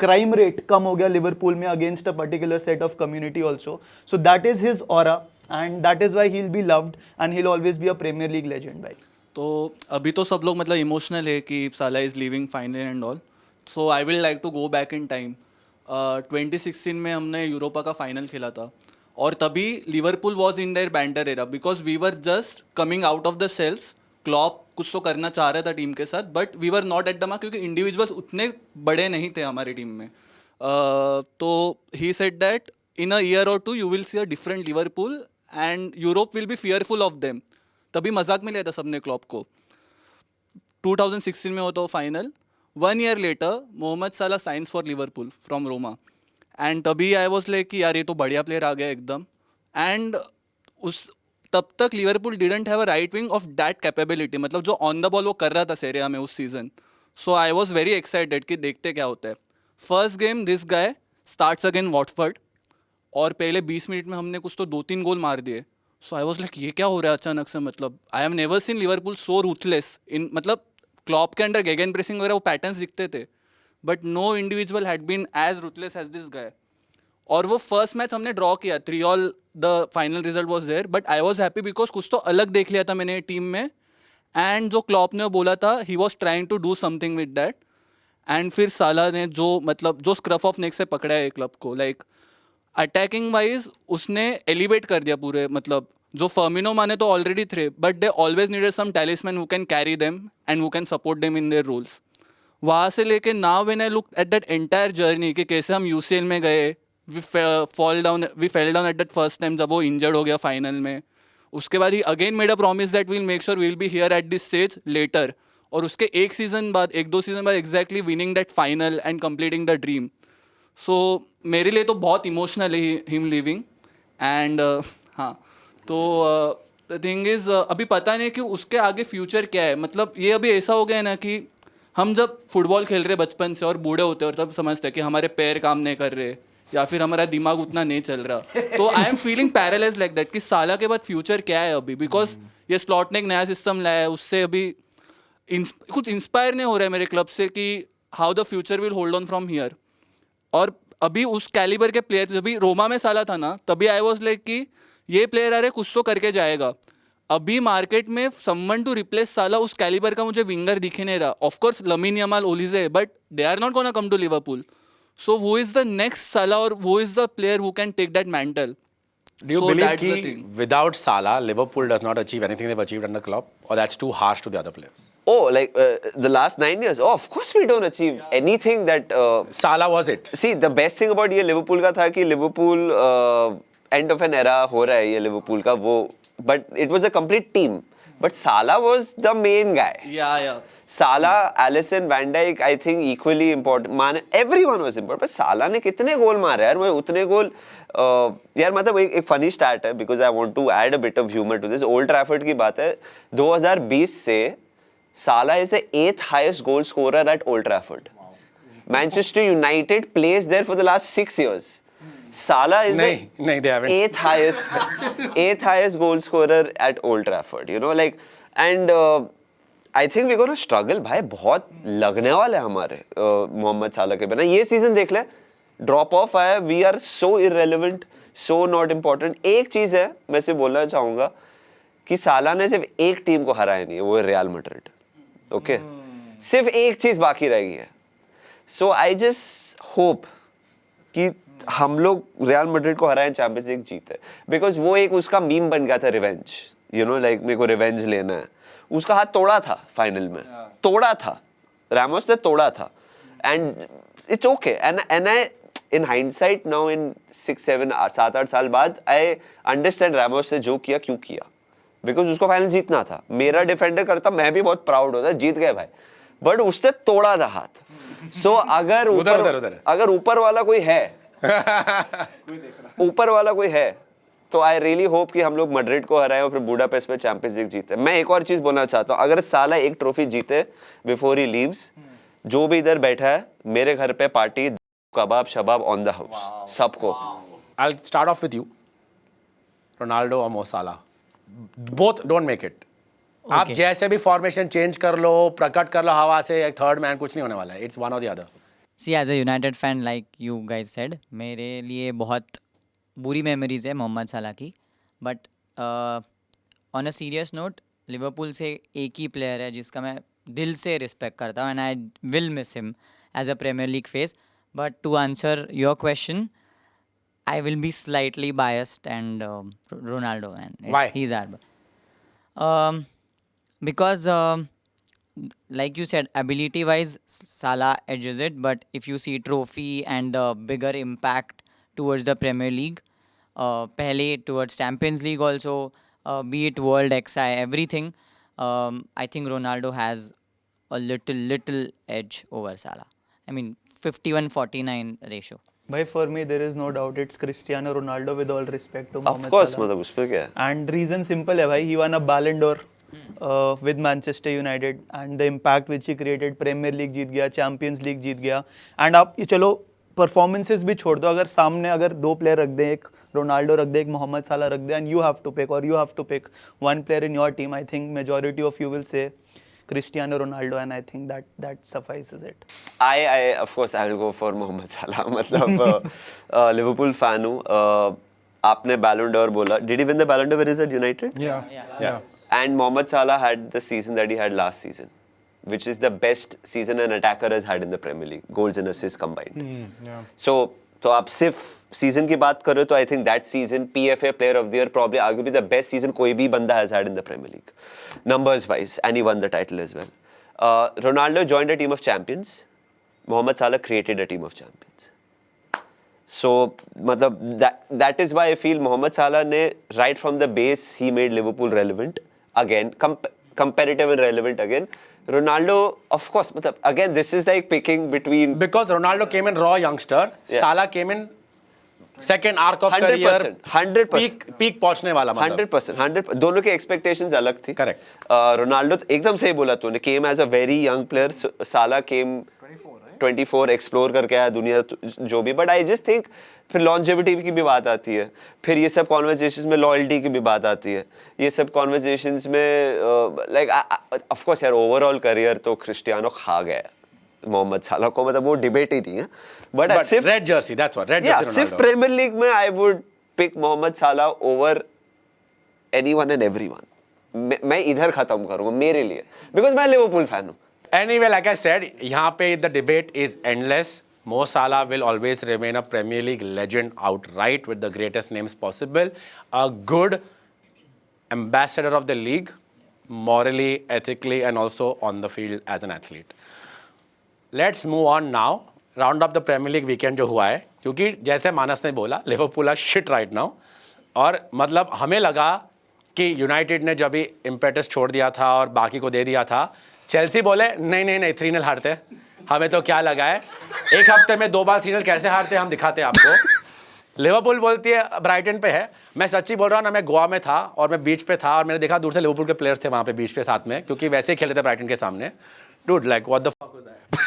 S7: crime rate कम हो गया Liverpool में against a particular set of community also. So that is his aura and that is why he'll be loved and he'll always be a Premier League legend, भाई.
S9: तो अभी तो सब लोग मतलब इमोशनल है कि Salah is leaving final and all. So I will like to go back in time. 2016 में हमने यूरोपा का फाइनल खेला था और तभी Liverpool was in their banter era because we were just coming out of the cells. Klopp कुछ तो करना चाह रहा था टीम के साथ but we were not at the mark क्योंकि इंडिविजुअल्स उतने बड़े नहीं थे हमारी टीम में. तो he said that in a year और two you will see a different Liverpool and Europe will be fearful of them. तभी मजाक में लिया था सबने क्लॉप को. 2016 में होता वो फाइनल. 1 year later मोहम्मद साला science for Liverpool from Roma. And तभी आई वॉज लाइक कि यार ये तो बढ़िया प्लेयर आ गया एकदम. एंड उस तब तक Liverpool didn't have a right wing of that capability, मतलब जो ऑन द बॉल वो कर रहा था सेरिया में उस season. So I was very excited कि देखते क्या होता है. First game this guy starts again Watford और पहले 20 मिनट में हमने कुछ तो 2-3 गोल मार दिए. सो आई वॉज लाइक ये क्या हो रहा है अचानक से. मतलब I have never seen Liverpool so ruthless in, मतलब क्लॉप के अंडर गेगन प्रेसिंग वगैरह वो पैटर्न्स दिखते थे, but no individual had been as ruthless as this guy. और वो फर्स्ट मैच हमने ड्रॉ किया 3-3, the final result was there, but I was happy because कुछ तो अलग देख लिया था मैंने टीम में. एंड जो क्लॉप ने बोला था he was trying to do something with that. And फिर साला ने जो मतलब जो स्क्रफ ऑफ नेक से पकड़ा है क्लब को, लाइक अटैकिंग वाइज उसने एलिवेट कर दिया पूरे. मतलब जो फर्मिनो माने तो ऑलरेडी थे, but they always needed some talisman who can carry them and who can support them in their roles. वहाँ से लेके now when I look at that entire journey कि कैसे हम यूसीएल में गए, we fell down at that first time जब वो इंजर्ड हो गया फाइनल में. उसके बाद he again made a promise that we'll make sure we'll be here at this stage letter. और उसके एक दो सीजन बाद exactly winning that final and completing the dream. So मेरे लिए तो बहुत इमोशनल है हिम लिविंग. एंड हाँ, तो द थिंग इज़ अभी पता नहीं कि उसके आगे फ्यूचर क्या है. मतलब ये अभी ऐसा हो गया है ना कि हम जब फुटबॉल खेल रहे बचपन से और बूढ़े होते हैं और तब समझते हैं कि हमारे पैर काम नहीं कर रहे या फिर हमारा दिमाग उतना नहीं चल रहा. तो I am feeling paralyse like that कि साला के बाद फ्यूचर क्या है अभी. बिकॉज ये स्लॉट ने एक नया सिस्टम लाया है, उससे अभी कुछ इंस्पायर नहीं हो रहा है मेरे क्लब से कि how the future will hold on from here. और अभी उस कैलिबर के प्लेयर, जब भी रोमा में साला था ना, तभी आई वॉज लाइक कि ये प्लेयर आ रहे कुछ तो करके जाएगा. अभी मार्केट में समवन टू रिप्लेस साला उस कैलिबर का मुझे विंगर दिखे नहीं रहा. Of course Lamine Yamal, Olise, but they are not gonna come to Liverpool. So who is the next Salah or who is the player who can take that mantle?
S1: Do you
S9: So
S1: believe
S9: that's the
S1: कि
S9: thing.
S1: without Salah, Liverpool does not achieve anything they've achieved under Klopp, or that's too harsh to the other players?
S3: Oh, like the last 9 years. Oh, of course we don't achieve anything that.
S1: Salah was it.
S3: See, the best thing about ये Liverpool का था कि Liverpool end of an era हो रहा है ये Liverpool का वो, but it was a complete team. But Salah was the main guy.
S9: Yeah.
S3: Salah, Alisson, Van Dijk, I think equally important. Man, everyone was important. पर साला ने कितने गोल मारे यार, मैं उतने गोल यार मतलब एक फनी स्टार्ट है because I want to add a bit of humor to this. Old Trafford की बात है, 2020 से साला is the 8th highest goal scorer at Old Trafford. Manchester United plays there for the last 6 years. Salah is
S1: नहीं, they haven't.
S3: the 8th highest goal scorer at Old Trafford. You know, like, and I think we gonna struggle भाई, बहुत लगने वाले हमारे मोहम्मद साला के बिना. ये सीजन देख ले, ड्रॉप ऑफ आया, we are so irrelevant, so not important. एक चीज है मैं सिर्फ बोलना चाहूंगा कि साला ने सिर्फ एक टीम को हराया नहीं है, वो है रियल मैड्रिड. ओके, सिर्फ एक चीज बाकी रह गई है. सो आई जस्ट होप कि हम लोग रियल मैड्रिड को हराएं, चैंपियंस लीग जीते, बिकॉज वो एक उसका मीम बन गया था, रिवेंज. यू नो, लाइक मेरे को रिवेंज लेना है. उसका हाथ तोड़ा था फाइनल में, तोड़ा था, रैमोस ने तोड़ा था. And it's okay. And I in hindsight now, in 7-8 साल बाद, आई अंडरस्टैंड रैमोस ने जो किया क्यों किया, बिकॉज उसको फाइनल जीतना था. मेरा डिफेंडर करता, मैं भी बहुत प्राउड होता, जीत गए भाई, बट उसने तोड़ा था हाथ. सो अगर ऊपर वाला कोई है ऊपर वाला कोई है तो आई रियली होप कि हम लोग मैड्रिड को हराएं और फिर बुडापेस्ट में चैंपियंस लीग जीते. मैं एक और चीज बोलना चाहता हूँ, अगर साला एक ट्रॉफी जीते बिफोर ही लीव्स, जो भी इधर बैठा है मेरे घर पे party, kebab Shabab on the house, सबको.
S1: I'll start off with you. Ronaldo or Mo Salah. Both don't make it. आप जैसे भी फॉर्मेशन चेंज कर लो, प्रकट कर लो हवा से, एक थर्ड मैन कुछ नहीं होने वाला है. It's one or the other.
S10: See as a United fan, like you guys said, मेरे लिए बहुत बुरी मेमोरीज है मोहम्मद साला की. But on a serious note, Liverpool से एक ही प्लेयर है जिसका मैं दिल से रिस्पेक्ट करता हूँ, and I will miss him as a Premier League face. But to answer your question, I will be slightly biased and Ronaldo, and
S1: Why?
S10: he's our. Because like you said, ability wise Salah edges it, but if you see trophy and the bigger impact towards the Premier League, pehle towards Champions League also, be it World XI, everything. I think Ronaldo has a little edge over Salah. I mean, 51-49 ratio.
S7: Bhai, for me, there is no doubt it's Cristiano Ronaldo, with all respect to Mohamed
S3: Of course,
S7: Salah.
S3: मतलब उसमें क्या है?
S7: And reason simple hai bhai, he won a Ballon d'Or with Manchester United, and the impact which he created, Premier League जीत गया, Champions League जीत गया, and आप ये चलो performances भी छोड़ दो, अगर सामने अगर दो player रख दें, एक रोनाल्डो रख दे, एक मोहम्मद साला रख दे, and you have to pick one player in your team, I think majority of you will say Cristiano Ronaldo, and I think that suffices it.
S3: I of course I will go for Mohamed Salah. मतलब Liverpool fan हूँ. आपने Ballon d'Or बोला. Did he win the Ballon d'Or when he was at United?
S8: Yeah.
S3: And Mohamed Salah had the season that he had last season, which is the best season an attacker has had in the Premier League, goals and assists combined. So तो आप सिर्फ season की बात करो तो आई think that season PFA player of the year probably arguably the best season कोई भी बंदा has had in the Premier League, numbers wise, and he won the title as well. Ronaldo joined a team of champions. Mohamed Salah created a team of champions. So मतलब that is why I feel Mohamed Salah ने right from the base he made Liverpool relevant again, competitive and relevant again. Ronaldo, of course, मतलब again this is like picking between,
S1: because Ronaldo came in raw youngster,
S3: Yeah.
S1: Salah came in second arc of
S3: 100%,
S1: career,
S3: 100%.
S1: peak पहुंचने वाला मतलब.
S3: 100%. दोनों के expectations अलग थी.
S1: Correct.
S3: Ronaldo एकदम सही बोला तूने, came as a very young player. Salah came 24 explore करके आया दुनिया जो भी, बट आई जस्ट थिंक फिर लॉन्जेविटी की भी बात आती है, फिर ये सब कॉन्वर्जेशंस में लॉयल्टी की भी बात आती है, ये सब कॉन्वर्जेशंस में लाइक ऑफ कोर्स यार ओवरऑल करियर तो क्रिस्टियानो खा गया मोहम्मद साला को, मतलब वो डिबेट ही नहीं है, बट सिर्फ
S1: red Jersey, that's what, red Jersey
S3: सिर्फ प्रीमियर लीग में आई वुड पिक मोहम्मद साला ओवर एनीवन एंड एवरीवन. मैं इधर खत्म करूंगा मेरे लिए, बिकॉज मैं लिवरपूल फैन हूँ.
S1: Anyway, like I said, यहाँ पे the debate is endless. Mo Salah will always remain a Premier League legend outright with the greatest names possible. A good ambassador of the league, morally, ethically, and also on the field as an athlete. Let's move on now. Round up the Premier League weekend जो हुआ है, क्योंकि जैसे मानस ने बोला, Liverpool are shit right now. और मतलब हमें लगा कि यूनाइटेड ने जब भी इम्पेटस छोड़ दिया था और बाकी को दे दिया था, चेल्सी बोले नहीं 3-0 हारते, हमें तो क्या लगा है, एक हफ्ते में 2 बार 3-0 कैसे हारते हम दिखाते आपको. लिवरपूल बोलती है ब्राइटन पे है. मैं सच्ची बोल रहा हूँ ना, मैं गोवा में था और मैं बीच पे था और मैंने देखा दूर से लिवरपूल के प्लेयर्स थे वहाँ पे बीच पे साथ में, क्योंकि वैसे ही खेले थे ब्राइटन के सामने. Dude like what the fuck was that.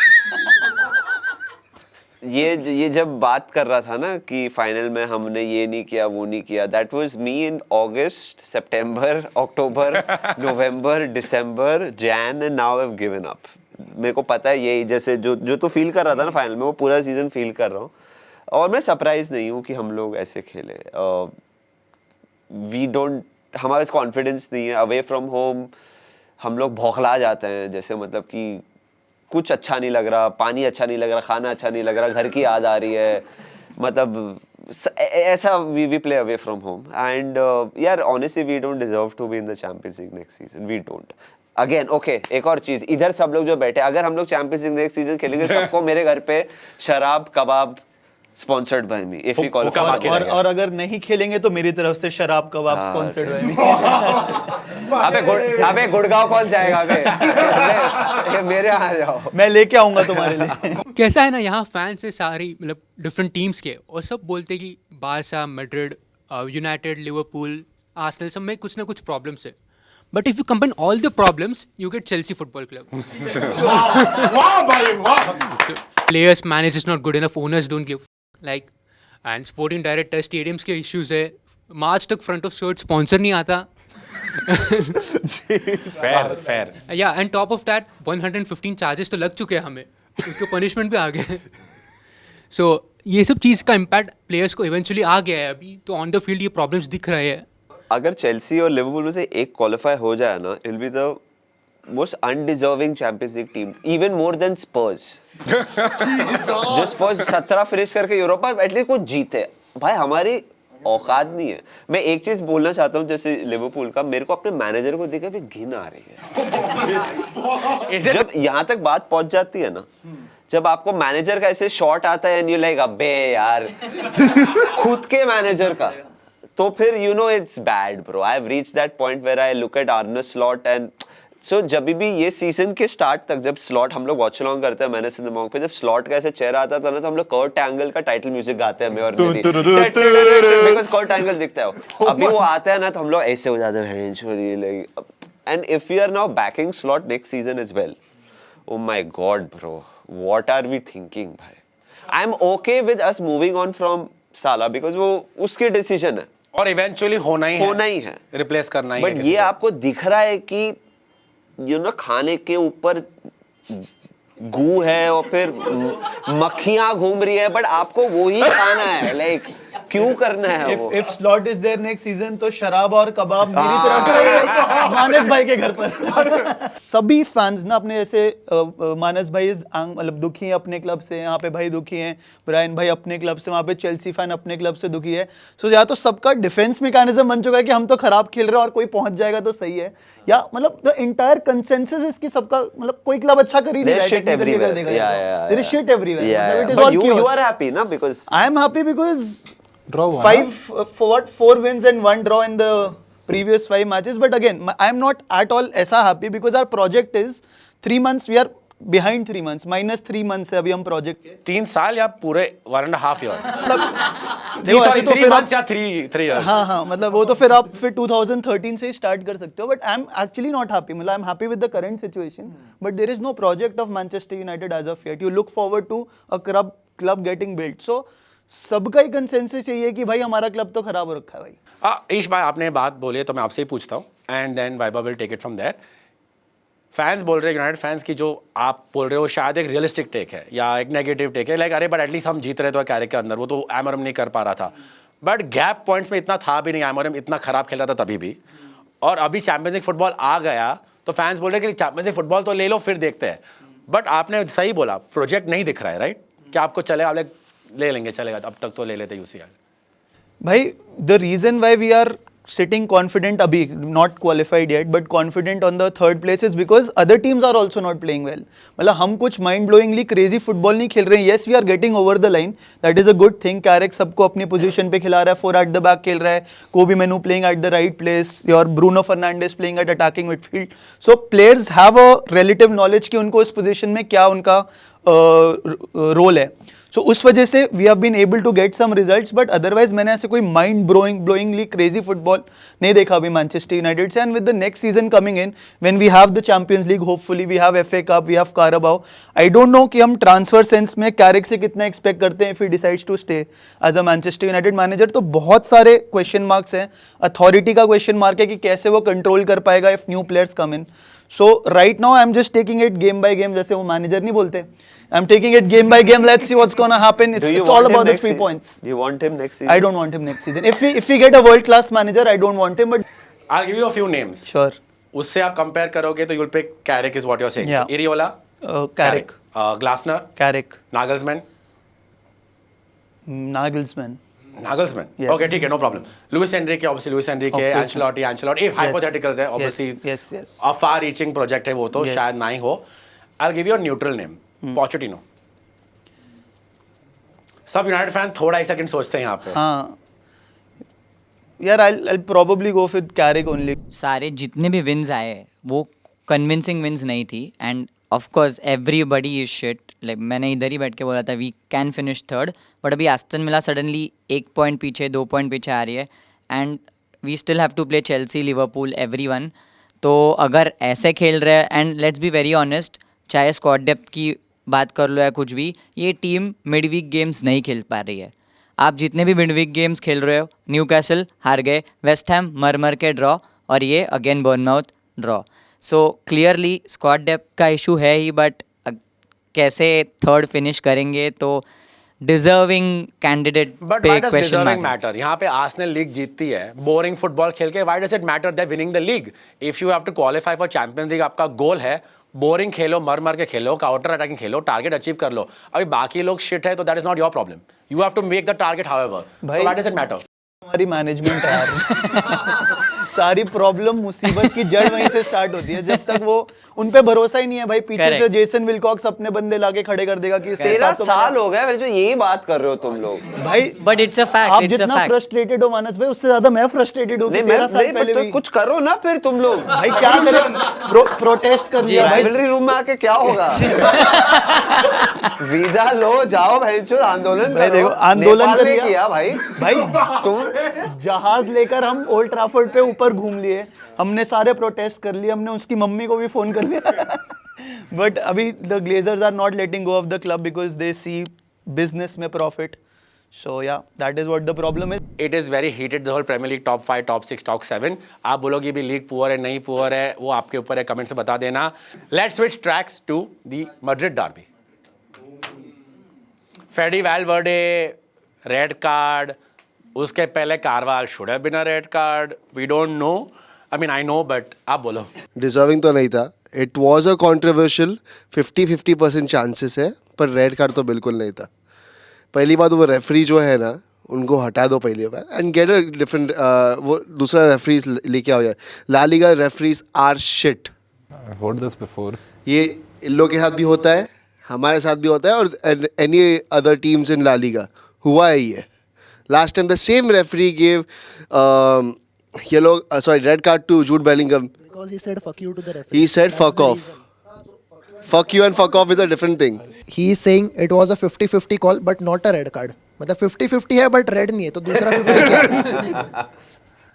S3: ये जब बात कर रहा था ना कि फाइनल में हमने ये नहीं किया वो नहीं किया, that was me in August, September, October, November, December, Jain, and now I have given up. मेरे को पता है यही, जैसे जो तो फील कर रहा था ना फाइनल में, वो पूरा सीजन फील कर रहा हूँ, और मैं सरप्राइज नहीं हूँ कि हम लोग ऐसे खेले. वी डोंट, हमारे पास कॉन्फिडेंस नहीं है. अवे फ्रॉम होम हम लोग भौखला जाते हैं, जैसे मतलब कि कुछ अच्छा नहीं लग रहा, पानी अच्छा नहीं लग रहा, खाना अच्छा नहीं लग रहा, घर की याद आ रही है, मतलब ऐसा we play away from home. And यार honestly we don't deserve to be in the Champions League next season, we don't. Again okay, एक और चीज, इधर सब लोग जो बैठे, अगर हम लोग चैंपियंस लीग नेक्स्ट सीजन खेलेंगे, सबको मेरे घर पे शराब कबाब sponsored by me if you qualify.
S7: और अगर नहीं खेलेंगे तो मेरी तरफ से शराब कबाब स्पॉन्सर्ड बाय मी.
S3: अबे गुड़गांव कौन जाएगा? अबे मेरे यहाँ आ जाओ,
S7: मैं लेके आऊंगा तुम्हारे लिए.
S4: कैसा है ना, यहाँ फैंस है सारी मतलब डिफरेंट टीम्स के, और सब बोलते कि Barça, Madrid, United, Liverpool, Arsenal, सब में कुछ ना कुछ प्रॉब्लम्स है. But if you combine all the problems, you get Chelsea Football Club. So, players, managers not good enough, owners don't give like, and sporting director, stadiums के issues है. मार्च तक front of shirt sponsor नहीं आता.
S1: fair.
S4: Yeah, and top of that 115 charges तो लग चुके हैं हमें, उसके पनिशमेंट भी आ गए. So ये सब चीज़ का इम्पैक्ट प्लेयर्स को इवेंचुअली आ गया है अभी, तो ऑन द फील्ड ये प्रॉब्लम्स दिख रहे हैं.
S3: अगर चेल्सी और लिवरपूल में से एक क्वालिफाई हो जाए ना, it will be the most undeserving Champions League team, even more than Spurs. जो स्पर्स 17 फिनिश करके यूरोपा एटलीस्ट कुछ जीते, भाई हमारी औकात नहीं है. मैं एक चीज बोलना चाहता हूँ, जैसे लिवरपूल का, मेरे को अपने मैनेजर को देखकर भी घिन आ रही है. जब यहाँ तक बात पहुंच जाती है ना, जब आपको मैनेजर का ऐसे शॉट आता है एंड यू लाइक अबे यार खुद के मैनेजर का, तो फिर you know it's bad bro. I've reached that point where I look at Arne Slot and so जब भी ये सीजन के स्टार्ट तक जब स्लॉट हम लोग वॉच अलॉन्ग करते हैं मैंने सिंध मॉन्ग पे जब स्लॉट का ऐसे चेहरा आता था ना तो हम लोग कर्ट एंगल का टाइटल म्यूजिक गाते हैं मैं और निधि बिकॉज़ कर्ट एंगल दिखता है अभी वो आता है ना तो हम लोग ऐसे हो जाते हैं छोरी like and if you are now backing Slot next season as well oh my god bro what are we thinking भाई I am okay with us moving on from साला बिकॉज़ वो उसके डिसीजन है
S1: और इवेंचुअली होना ही है replace करना ही है
S3: बट ये आपको दिख रहा है कि खाने के ऊपर गू है और फिर मक्खियां घूम रही है बट आपको वो ही खाना है लाइक क्यों करना है वो
S7: if slot is there next season तो शराब और कबाब मेरी तरफ से मानस भाई के घर पर सभी फैंस ना अपने जैसे मानस भाई मतलब दुखी हैं अपने क्लब से यहाँ पे भाई दुखी हैं ब्रायन भाई अपने क्लब से वहाँ पे चेल्सी फैन अपने क्लब से दुखी है सो या तो सबका डिफेंस मैकेनिज्म बन चुका है कि हम तो खराब खेल रहे हैं और कोई पहुंच जाएगा तो सही है या मतलब द एंटायर कंसेंसस इसकी सबका मतलब कोई क्लब अच्छा कर ही नहीं रहा है there is shit everywhere it is all
S3: you are happy na because
S7: I am happy because
S8: Draw one,
S7: four wins and 1 draw in the previous 5 matches. But again, I am not at all ऐसा happy because our project is 3 months. We are behind 3 months. Minus 3 months है अभी हम project के.
S1: 3 साल या पूरे 1.5 year?
S7: देखो ऐसे तो
S1: 3 months या 3 years?
S7: हाँ मतलब वो तो फिर आप फिर 2013 से ही start कर सकते हो. But I am actually not happy. मतलब I am happy with the current situation. But there is no project of Manchester United as of yet. You look forward to a club getting built. So सबका ही consensus यही है कि भाई हमारा club तो खराब हो रखा है भाई
S1: ईश भाई आपने बात बोली है तो मैं आपसे ही पूछता हूँ एंड देन वाइबा will take it from there fans बोल रहे हैं यूनाइटेड फैंस की जो आप बोल रहे हो शायद एक रियलिस्टिक टेक है या एक नेगेटिव टेक है लाइक अरे बट एटलीस्ट हम जीत रहे थे कैरियर के अंदर वो तो एमरम नहीं कर पा रहा था बट गैप पॉइंट्स में इतना था भी नहीं एमरम इतना खराब खेल रहा था तभी भी और अभी चैंपियंस लीग फुटबॉल आ गया तो फैंस बोल रहे हैं कि चैंपियंस लीग फुटबॉल तो ले लो फिर देखते हैं बट आपने सही बोला प्रोजेक्ट नहीं दिख रहा है राइट क्या आपको चलेगा आप ले लेंगे चलेगा अब तक तो ले लेते यूसीएल
S7: भाई the reason why we are sitting confident abhi not qualified yet but confident on the third place is because other teams are also not playing well मतलब हम कुछ mind blowingly crazy football नहीं खेल रहे हैं yes we are getting over the line that is a good thing Carrick सबको अपनी position पे खिला रहा है 4 at the back खेल रहा है Kobe Menu playing at the right place your Bruno Fernandes playing at attacking midfield so players have a relative knowledge कि उनको इस position में क्या उनका रोल है सो उस वजह से we have been able to get some results but otherwise मैंने ऐसे कोई माइंड ब्लोइंगली क्रेजी फुटबॉल नहीं देखा अभी मैनचेस्टर यूनाइटेड से and with the next season coming in when we have the Champions League hopefully we have FA Cup we have Carabao I don't know कि हम transfer sense में Carrick से कितना expect करते हैं if he decides to stay as a Manchester United manager तो बहुत सारे क्वेश्चन मार्क्स हैं अथॉरिटी का क्वेश्चन मार्क है कि कैसे वो कंट्रोल कर पाएगा if new players come in so right now I am just taking it game by game जैसे वो मैनेजर नहीं बोलते I'm taking it game by game. Let's see what's gonna happen. It's all about the 3 points.
S3: Do you want him next season?
S7: I don't want him next season. If we get a world class manager, I don't want him. But
S1: I'll give you a few names.
S7: Sure.
S1: उससे आप compare करोगे तो you'll pick Carrick is what you're saying.
S7: Yeah.
S1: So, Iriola.
S7: Carrick.
S1: Glasner.
S7: Carrick.
S1: Nagelsmann.
S7: Nagelsmann.
S1: Yes. Okay, ठीक है, no problem. Luis Enrique, obviously Luis Enrique, Ancelotti. Hypotheticals है, obviously.
S7: Yes.
S1: A far-reaching project है वो तो शायद ना ही हो. I'll give you a neutral name. Pochettino. सब यूनाइटेड फैन थोड़ा ही सेकंड सोचते हैं यहाँ पे
S7: हाँ यार I'll probably go with Carrick only.
S10: सारे जितने भी विन्स आए वो कन्विंसिंग विन्स नहीं थी and of course everybody is shit like मैंने इधर ही बैठ के बोला था we can finish third but अभी आस्टन विला सडनली 1 पॉइंट पीछे 2 पॉइंट पीछे आ रही है and we still have to play Chelsea Liverpool everyone तो अगर ऐसे खेल रहे हैं and let's be very honest चाहे स्क्वाड डेप्थ की बात कर लो या कुछ भी ये टीम मिड वीक गेम्स नहीं खेल पा रही है आप जितने भी मिड वीक गेम्स खेल रहे हो न्यूकैसल हार गए वेस्ट हैम मर के ड्रॉ और ये again Bournemouth draw so clearly squad depth का इशू है ही बट कैसे थर्ड फिनिश करेंगे तो डिजर्विंग कैंडिडेट
S1: बट
S10: पे
S1: why does
S10: question
S1: deserving
S10: mark
S1: matter यहाँ पे आर्सेनल लीग जीतती है बोरिंग फुटबॉल खेल के why does it matter they winning the league if you have to qualify for Champions League आपका गोल है बोरिंग खेलो मर के खेलो काउंटर अटैकिंग खेलो टारगेट अचीव कर लो अभी बाकी लोग शिट है तो that is not your problem you have to make the target however so why does it matter
S7: हमारी मैनेजमेंट है यार सारी प्रॉब्लम मुसीबत की जड़ वहीं से स्टार्ट होती है जब तक वो उन पे भरोसा ही नहीं है भाई पीछे से
S10: Correct.
S7: जेसन विलकॉक्स अपने बंदे लाके खड़े कर देगा कि इसके
S3: 13
S7: साथ तो
S3: साल हो गए जो यही बात कर रहे हो तुम लोग।
S7: भाई
S10: बट इट्स अ
S7: आप
S10: फैक्ट, इट्स अ
S7: जितना
S10: फैक्ट.
S7: फ्रस्ट्रेटेड हो मानस भाई उससे ज्यादा मैं फ्रस्ट्रेटेड हूँ
S3: नहीं
S7: कि
S3: मैं
S7: 13 साल
S3: नहीं
S7: पहले
S3: तो
S7: भी
S3: कुछ करो ना फिर तुम लोग।
S7: भाई क्या करें प्रोटेस्ट कर लिया भाई
S3: राइवलरी रूम में आके क्या होगा? वीजा लो जाओ भाई जो आंदोलन
S7: भाई
S3: करो।
S7: देखो, आंदोलन
S3: नेपाल
S7: कर
S3: ने
S7: लिया।
S3: किया भाई।
S7: भाई
S3: तुम
S7: जहाज लेकर हम ओल्ड ट्रैफर्ड पे ऊपर घूम लिए, हमने सारे प्रोटेस्ट कर लिए, हमने उसकी मम्मी को भी फोन कर लिया बट अभी the Glazers are not letting go of the club because they see business में profit. So yeah that is what the problem is.
S1: It is very heated the whole Premier League top 5 top 6 top 7. आप बोलोगे भी league poor है नहीं poor है वो आपके ऊपर है, कमेंट से बता देना. Let's switch tracks to the Madrid derby. Fede Valverde red card, उसके पहले Carvajal should have been a red card. We don't know, I mean I know but आप बोलो.
S5: डिजर्विंग तो नहीं था. It was a controversial 50-50% chances है, पर red card तो बिल्कुल नहीं था. पहली बात वो रेफरी जो है ना उनको हटा दो पहली बार एंड गेट अ डिफरेंट वो दूसरा रेफरीज लेके आओ. La Liga referees are shit.
S8: I've heard this before.
S5: ये इन लोग के साथ भी होता है, हमारे साथ भी होता है और any other teams in La Liga हुआ है ये. Last time the same referee give yellow sorry red card to Jude Bellingham.
S6: Because he said fuck you to the referee.
S5: He said
S6: That's
S5: fuck
S6: the
S5: off.
S6: reason.
S5: Fuck you and fuck off is a different thing.
S6: He is saying it was a 50-50 call but not a red card. मतलब 50-50 है but red नहीं है तो दूसरा 50 क्या है?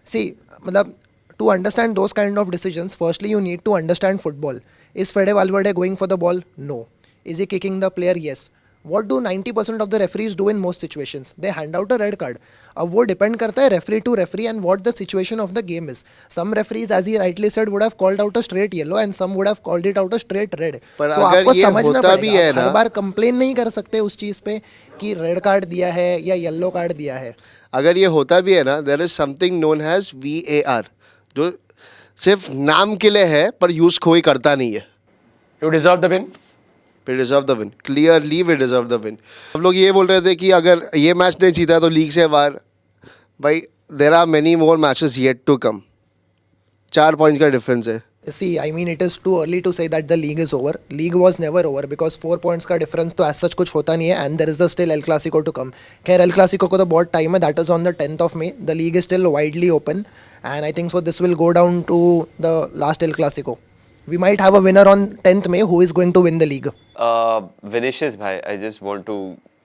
S6: See, मतलब to understand those kind of decisions, firstly you need to understand football. Is Fede Valverde going for the ball? No. Is he kicking the player? Yes. What do 90% of the referees do in most situations? They hand out a red card. अब वो depend करता है referee to referee and what the situation of the game is. Some referees, as he rightly said, would have called out a straight yellow and some would have called it out a straight red.
S5: पर
S6: So
S5: अगर
S6: आपको
S5: ये
S6: समझना
S5: होता भी
S6: पड़ेगा.
S5: है
S6: आप हर
S5: ना-
S6: बार कंप्लेन नहीं कर सकते उस चीज़ पे कि रेड कार्ड दिया है या येलो कार्ड दिया है.
S5: अगर ये होता भी है ना, there is something known has VAR जो सिर्फ नाम के लिए है पर यूज कोई करता नहीं है.
S1: You deserve the win.
S5: We deserve the win, clearly we deserve the win. हम लोग ये बोल रहे थे कि अगर ये मैच नहीं जीता तो लीग से बाहर. भाई there are many more matches yet to come. 4 points का डिफरेंस है.
S6: See, I mean, it is too early to say that the league is over. League was never over because 4 points का difference तो as such कुछ होता नहीं है and there is still El Clasico to come. खैर El Clasico को तो बहुत time है, that is on the 10th of May. The league is still widely open and I think so this will go down to the last El Clasico. We might have a winner on 10th May. Who is going to win the league?
S3: Vinicius भाई, I just want to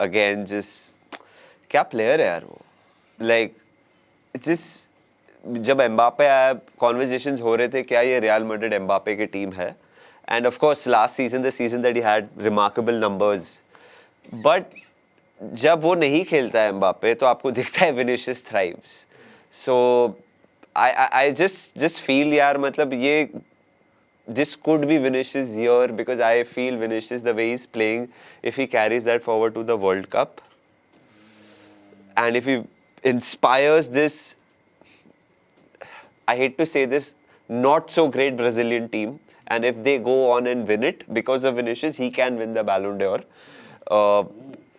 S3: again just क्या player है यार वो. Like it's just जब Mbappe आया conversations हो रहे थे क्या ये रियल मैड्रिड एम्बापे की टीम है. And of course last season the season that he had remarkable numbers, but जब वो नहीं खेलता है एम्बापे तो आपको दिखता है Vinicius thrives. So I just feel यार मतलब ये this could be Vinicius' year because I feel Vinicius the way he's playing, if he carries that forward to the World Cup and if he inspires this, I hate to say this, not so great Brazilian team, and if they go on and win it because of Vinicius, he can win the Ballon d'Or.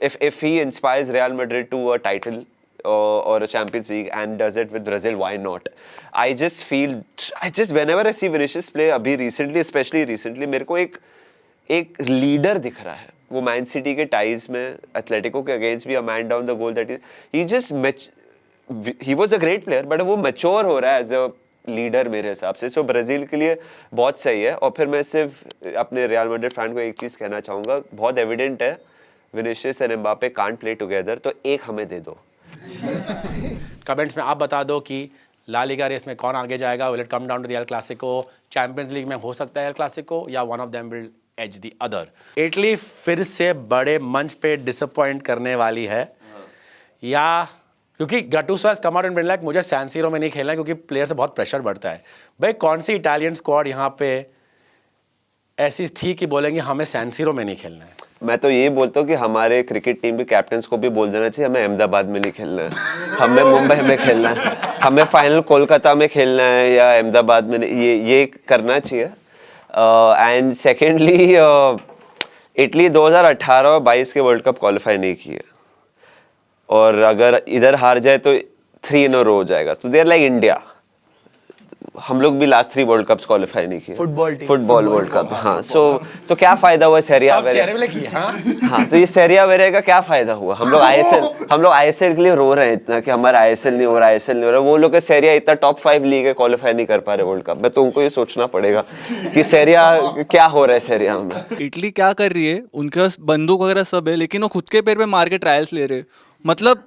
S3: If he inspires Real Madrid to a title or a Champions League and does it with Brazil, why not? I just feel, whenever I see Vinicius play, अभी recently, especially recently, मेरे को एक leader दिख रहा है. वो man city के ties में एथलेटिको के अगेंस्ट भी a man down the goal that he just he was a great player but वो मैच्योर हो रहा है एज अ लीडर मेरे हिसाब से. सो ब्राज़ील के लिए बहुत सही है. और फिर मैं सिर्फ अपने रियल मैड्रिड फैन को एक चीज़ कहना चाहूँगा, बहुत एविडेंट है Vinicius and Mbappe can't play together, तो एक हमें दे दो.
S1: कमेंट्स में आप बता दो कि ला लीगा रेस में कौन आगे जाएगा. Will it come down to the El Clasico. Champions League में हो सकता है एल क्लासिको या one of them will edge the other. Italy फिर से बड़े मंच पे डिसअपॉइंट करने वाली है या क्योंकि Gattuso has come out and been like मुझे सैन सीरो में नहीं खेलना क्योंकि प्लेयर से बहुत प्रेशर बढ़ता है. भाई कौन सी इटालियन स्क्वाड यहाँ पे ऐसी थी कि बोलेंगे हमें सैन सीरो में नहीं खेलना है.
S3: मैं तो ये बोलता हूँ कि हमारे क्रिकेट टीम के कैप्टन्स को भी बोल देना चाहिए हमें अहमदाबाद में नहीं खेलना है, हमें मुंबई में खेलना है, हमें फाइनल कोलकाता में खेलना है या अहमदाबाद में. ये करना चाहिए. एंड सेकेंडली इटली 2018 और 22 के वर्ल्ड कप क्वालिफाई नहीं किए और अगर इधर हार जाए तो 3 in a row हो जाएगा. तो देर लाइक इंडिया, हम लोग भी लास्ट 3 वर्ल्ड कप्स क्वालिफाई नहीं किए फुटबॉल वर्ल्ड कप हाँ सो तो क्या फायदा हुआ सेरिया वेरे हाँ तो ये सेरिया वेरे का क्या फायदा हुआ हम लोग आईएसएल के लिए रो रहे हैं इतना कि हमारा आईएसएल नहीं हो रहा वो लोग का सेरिया इतना टॉप 5 लीग है क्वालिफाई नहीं कर पा रहे वर्ल्ड कप में तो उनको ये सोचना पड़ेगा कि सेरिया क्या हो रहा है सेरिया में
S9: इटली क्या कर रही है उनके पास बंदूक वगैरह सब है लेकिन वो खुद के पैर पे मार के ट्रायल्स ले रहे मतलब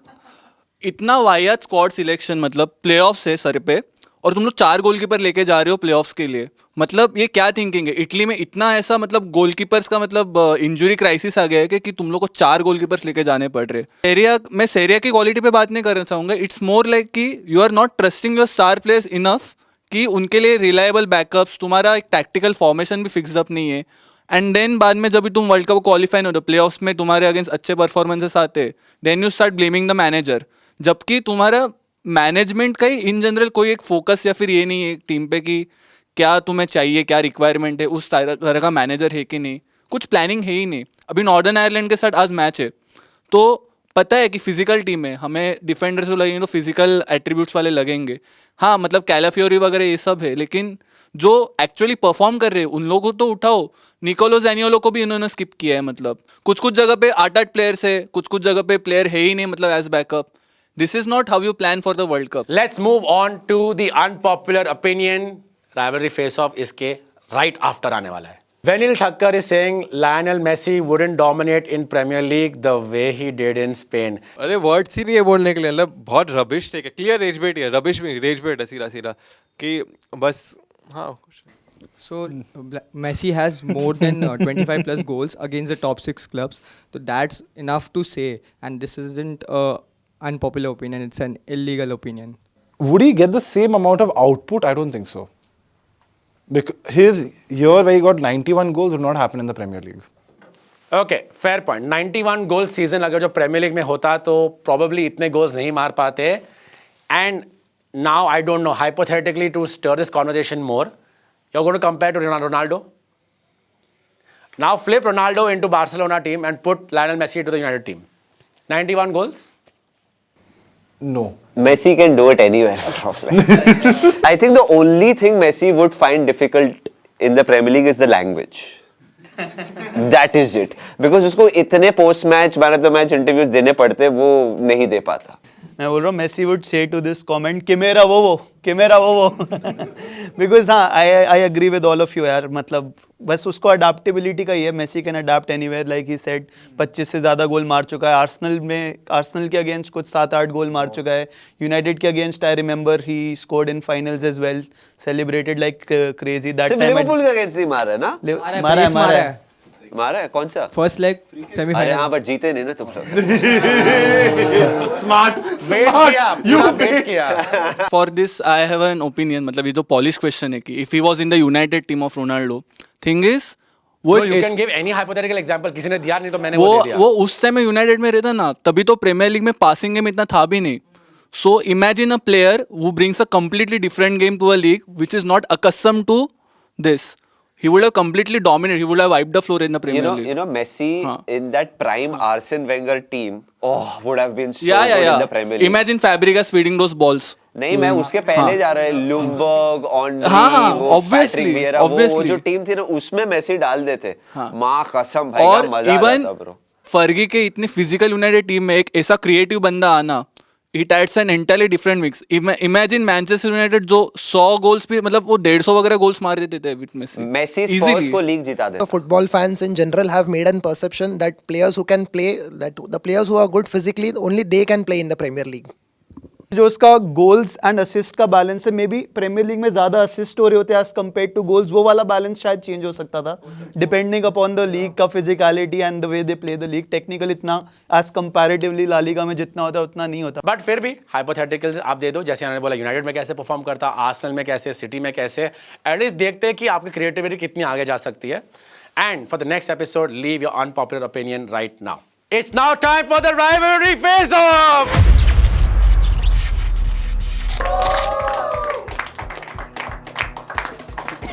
S9: इतना वाहियात स्क्वाड सिलेक्शन मतलब प्लेऑफ्स है सर पे और तुम लोग 4 गोलकीपर लेके जा रहे हो प्लेऑफ्स के लिए मतलब ये क्या थिंकिंग है इटली में इतना ऐसा मतलब गोलकीपर्स का मतलब इंजरी क्राइसिस आ गया है कि तुम लोग को 4 गोलकीपर्स लेके जाने पड़ रहे मैं सेरिया की क्वालिटी पे बात नहीं करना चाहूँगा इट्स मोर लाइक कि you are not trusting your star players enough कि उनके लिए रिलायबल बैकअप्स तुम्हारा एक टैक्टिकल फॉर्मेशन भी फिक्स अप नहीं है एंड देन बाद में जब तुम वर्ल्ड कप क्वालिफाई नहीं होते प्लेऑफ्स में तुम्हारे अगेंस्ट अच्छे परफॉर्मेंसेस आते then you start blaming the manager जबकि तुम्हारा मैनेजमेंट का ही इन जनरल कोई एक फोकस या फिर ये नहीं है टीम पे कि क्या तुम्हें चाहिए क्या रिक्वायरमेंट है उस तरह का मैनेजर है कि नहीं कुछ प्लानिंग है ही नहीं अभी नॉर्दर्न आयरलैंड के साथ आज मैच है तो पता है कि फिजिकल टीम है हमें डिफेंडर्स को लगेंगे तो फिजिकल एट्रीब्यूट्स वाले लगेंगे हाँ मतलब कैलाफियोरी वगैरह ये सब है लेकिन जो एक्चुअली परफॉर्म कर रहे हैं उन लोगों को तो उठाओ निकोलो ज़ैनियोलो को भी इन्होंने स्किप किया है मतलब कुछ जगह पे 8 प्लेयर्स है कुछ जगह पे प्लेयर है ही नहीं मतलब as backup this is not how you plan for the World Cup
S1: let's move on to the unpopular opinion rivalry face off इसके राइट आफ्टर आने वाला है Venil Thakkar is saying Lionel Messi wouldn't dominate in Premier League the way he did in Spain.
S11: अरे words ही नहीं है बोलने के लिए मतलब बहुत रबिश टेक है क्लियर रेज बेट है रबिश में रेज बेट है सीधा कि बस हाँ
S12: So Messi has more than 25 plus goals against the top 6 clubs. So that's enough to say. And this isn't an unpopular opinion. It's an illegal opinion.
S8: Would he get the same amount of output? I don't think so. Because his year where he got 91 goals would not happen in the Premier League.
S1: Okay, fair point. 91 goal season अगर जो premiere league में होता तो probably इतने goals नहीं मार पाते. And now I don't know, hypothetically to stir this conversation more, you're going to compare to Ronaldo. Now flip Ronaldo into Barcelona team and put Lionel Messi into the United team. 91 goals?
S8: No.
S3: Messi can do it anywhere. I think the only thing Messi would find difficult in the Premier League is the language. That is it. Because उसको इतने post match man of the match interviews देने पड़ते वो नहीं दे पाता.
S7: मैं बोल रहा हूँ Messi would say to this comment कि मेरा वो because हाँ I agree with all of you यार मतलब बस उसको अडाप्टेबिलिटी का ही है Messi can adapt anywhere like he said 25 से ज़्यादा गोल मार चुका है आर्सेनल के अगेंस्ट कुछ 7-8 गोल मार चुका है यूनाइटेड के against I remember he scored in finals as well celebrated like crazy that time
S3: Liverpool के अगेंस्ट नहीं मारा है ना मारा है कौन सा
S12: फर्स्ट लेग सेमीफाइनल
S3: अरे हाँ बट जीते नहीं ना तुम लोग
S1: स्मार्ट वेट किया
S9: for this I have an opinion मतलब ये जो पॉलिश क्वेश्चन है कि if he was in the United team of Ronaldo thing is वो
S1: you can give any hypothetical example किसी ने दिया नहीं तो मैंने वो दे दिया
S9: वो उस टाइम में यूनाइटेड में रहता ना तभी तो प्रीमियर लीग में पासिंग गेम इतना था भी नहीं so imagine a player who brings a completely different game to a league which is not accustomed to this. He would have completely dominated. He would have wiped the floor in the Premier League.
S3: You know, Messi in that prime Arsene Wenger team, would have been so good in the Premier League.
S9: Imagine Fabregas feeding those balls.
S3: नहीं मैं उसके पहले जा रहा है लुम्बर्ग honorary
S9: obviously
S3: वो जो team थी ना उसमें मेसी डाल देते माँ कसम भाई
S9: और
S3: मजा आ जाता ब्रो
S9: फर्गी के इतनी फिजिकल यूनाइटेड टीम में एक ऐसा क्रिएटिव बंदा आना It adds an entirely different mix. Imagine Manchester United जो 100 गोल्स भी मतलब वो 150 वगैरह गोल्स मार देते थे विद मेसी.
S3: मेसी स्पर्स को लीग जिता देता.
S6: Football fans in general have made an perception that players who can play, that the players who are good physically, only they can play in the Premier League.
S7: जो उसका goals and assist का balance है may be premiere league में ज्यादा assist हो रहे होते हैं एज कम्पेयर टू गोल्स वो वाला बैलेंस शायद चेंज हो सकता था डिपेंडिंग अपॉन द लीग का physicality and the way they play the league technical इतना एज कंपैरेटिवली ला लीगा में जितना होता है उतना नहीं होता
S1: बट फिर भी हाइपोथेटिकल्स आप दे दो जैसे उन्होंने बोला यूनाइटेड में कैसे परफॉर्म करता आर्सेनल में कैसे सिटी में कैसे एटलीस्ट देखते हैं कि आपकी क्रिएटिविटी कितनी आगे जा सकती है and for the next episode leave your unpopular opinion right now it's now time for the rivalry face of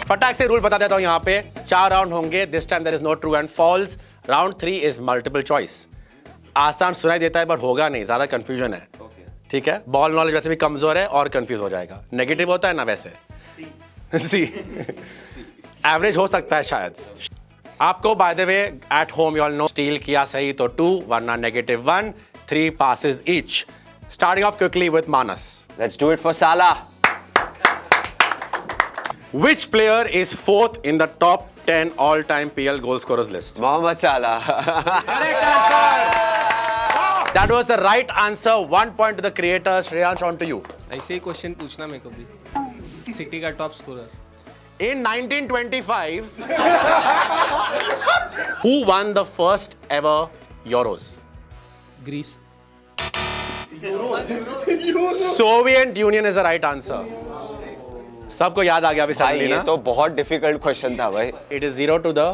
S1: फटाक से रूल बता देता हूं यहां पे 4 राउंड होंगे this time there is no true and false round 3 is multiple choice आसान सुनाई देता है बट होगा नहीं ज्यादा कंफ्यूजन है ठीक है, बॉल नॉलेज वैसे भी कमजोर है और कंफ्यूज हो जाएगा. नेगेटिव होता है ना वैसे. सी एवरेज हो सकता है शायद. आपको by the way at home you all know steel किया सही तो 2, वरना -1, 3 passes each. Starting off quickly with Manas.
S3: Let's do it for Salah.
S1: Which player is 4th in the top 10 all-time PL goal scorers list?
S3: Mohammad Salah.
S1: Correct answer. That was the right answer. 1 point to the creators. Shreyansh, on to you.
S2: ऐसे ही question पूछना मेरे को भी. City का top scorer.
S1: In 1925, who won the first ever Euros?
S2: Greece.
S1: Soviet Union is the right answer. सबको याद आ गया अभी
S3: भाई
S1: सडनली
S3: ये
S1: ना?
S3: तो बहुत डिफिकल्ट क्वेश्चन था भाई.
S1: It is 0 to the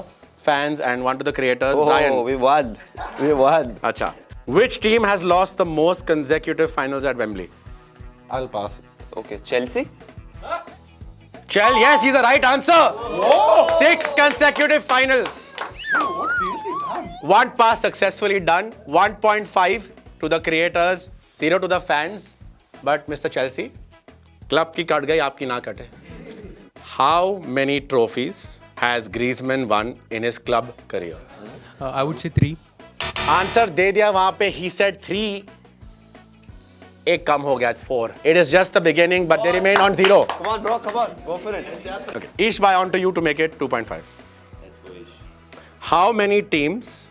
S1: fans and 1 to the creators.
S3: Oh,
S1: Brian.
S3: we won. We won.
S1: Acha. Which team has lost the most consecutive finals at Wembley?
S8: I'll pass.
S3: Okay, Chelsea.
S1: Chell, yes, he's the right answer. 6 consecutive finals. One pass successfully done. 1.5 to the creators, 0 to the fans. But Mr. Chelsea, club की cut गई, आपकी ना कटे. How many trophies has Griezmann won in his club career?
S4: I would say 3.
S1: Answer दे दिया वहां पे. He said 3. एक कम हो गया. It's 4. It is just the beginning, but they remain on 0.
S3: Come on, bro. Come on. Go for it.
S1: Okay. Ish, by on to you to make it 2.5. How many teams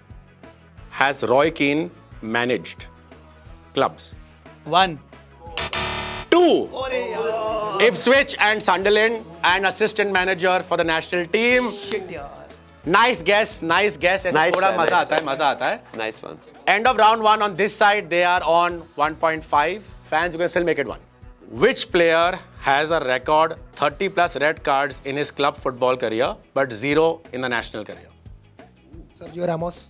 S1: has Roy Keane managed? Clubs.
S7: 1.
S1: 2. Ipswich and Sunderland, and assistant manager for the national team. Nice guess, nice guess. ऐसे
S3: Nice
S1: थोड़ा
S3: try,
S1: मजा
S3: nice
S1: आता है, मजा आता है.
S3: Nice one.
S1: End of round 1 on this side, they are on 1.5. Fans, you can still make it 1. Which player has a record 30 plus red cards in his club football career, but 0 in the national career?
S6: Sergio Ramos.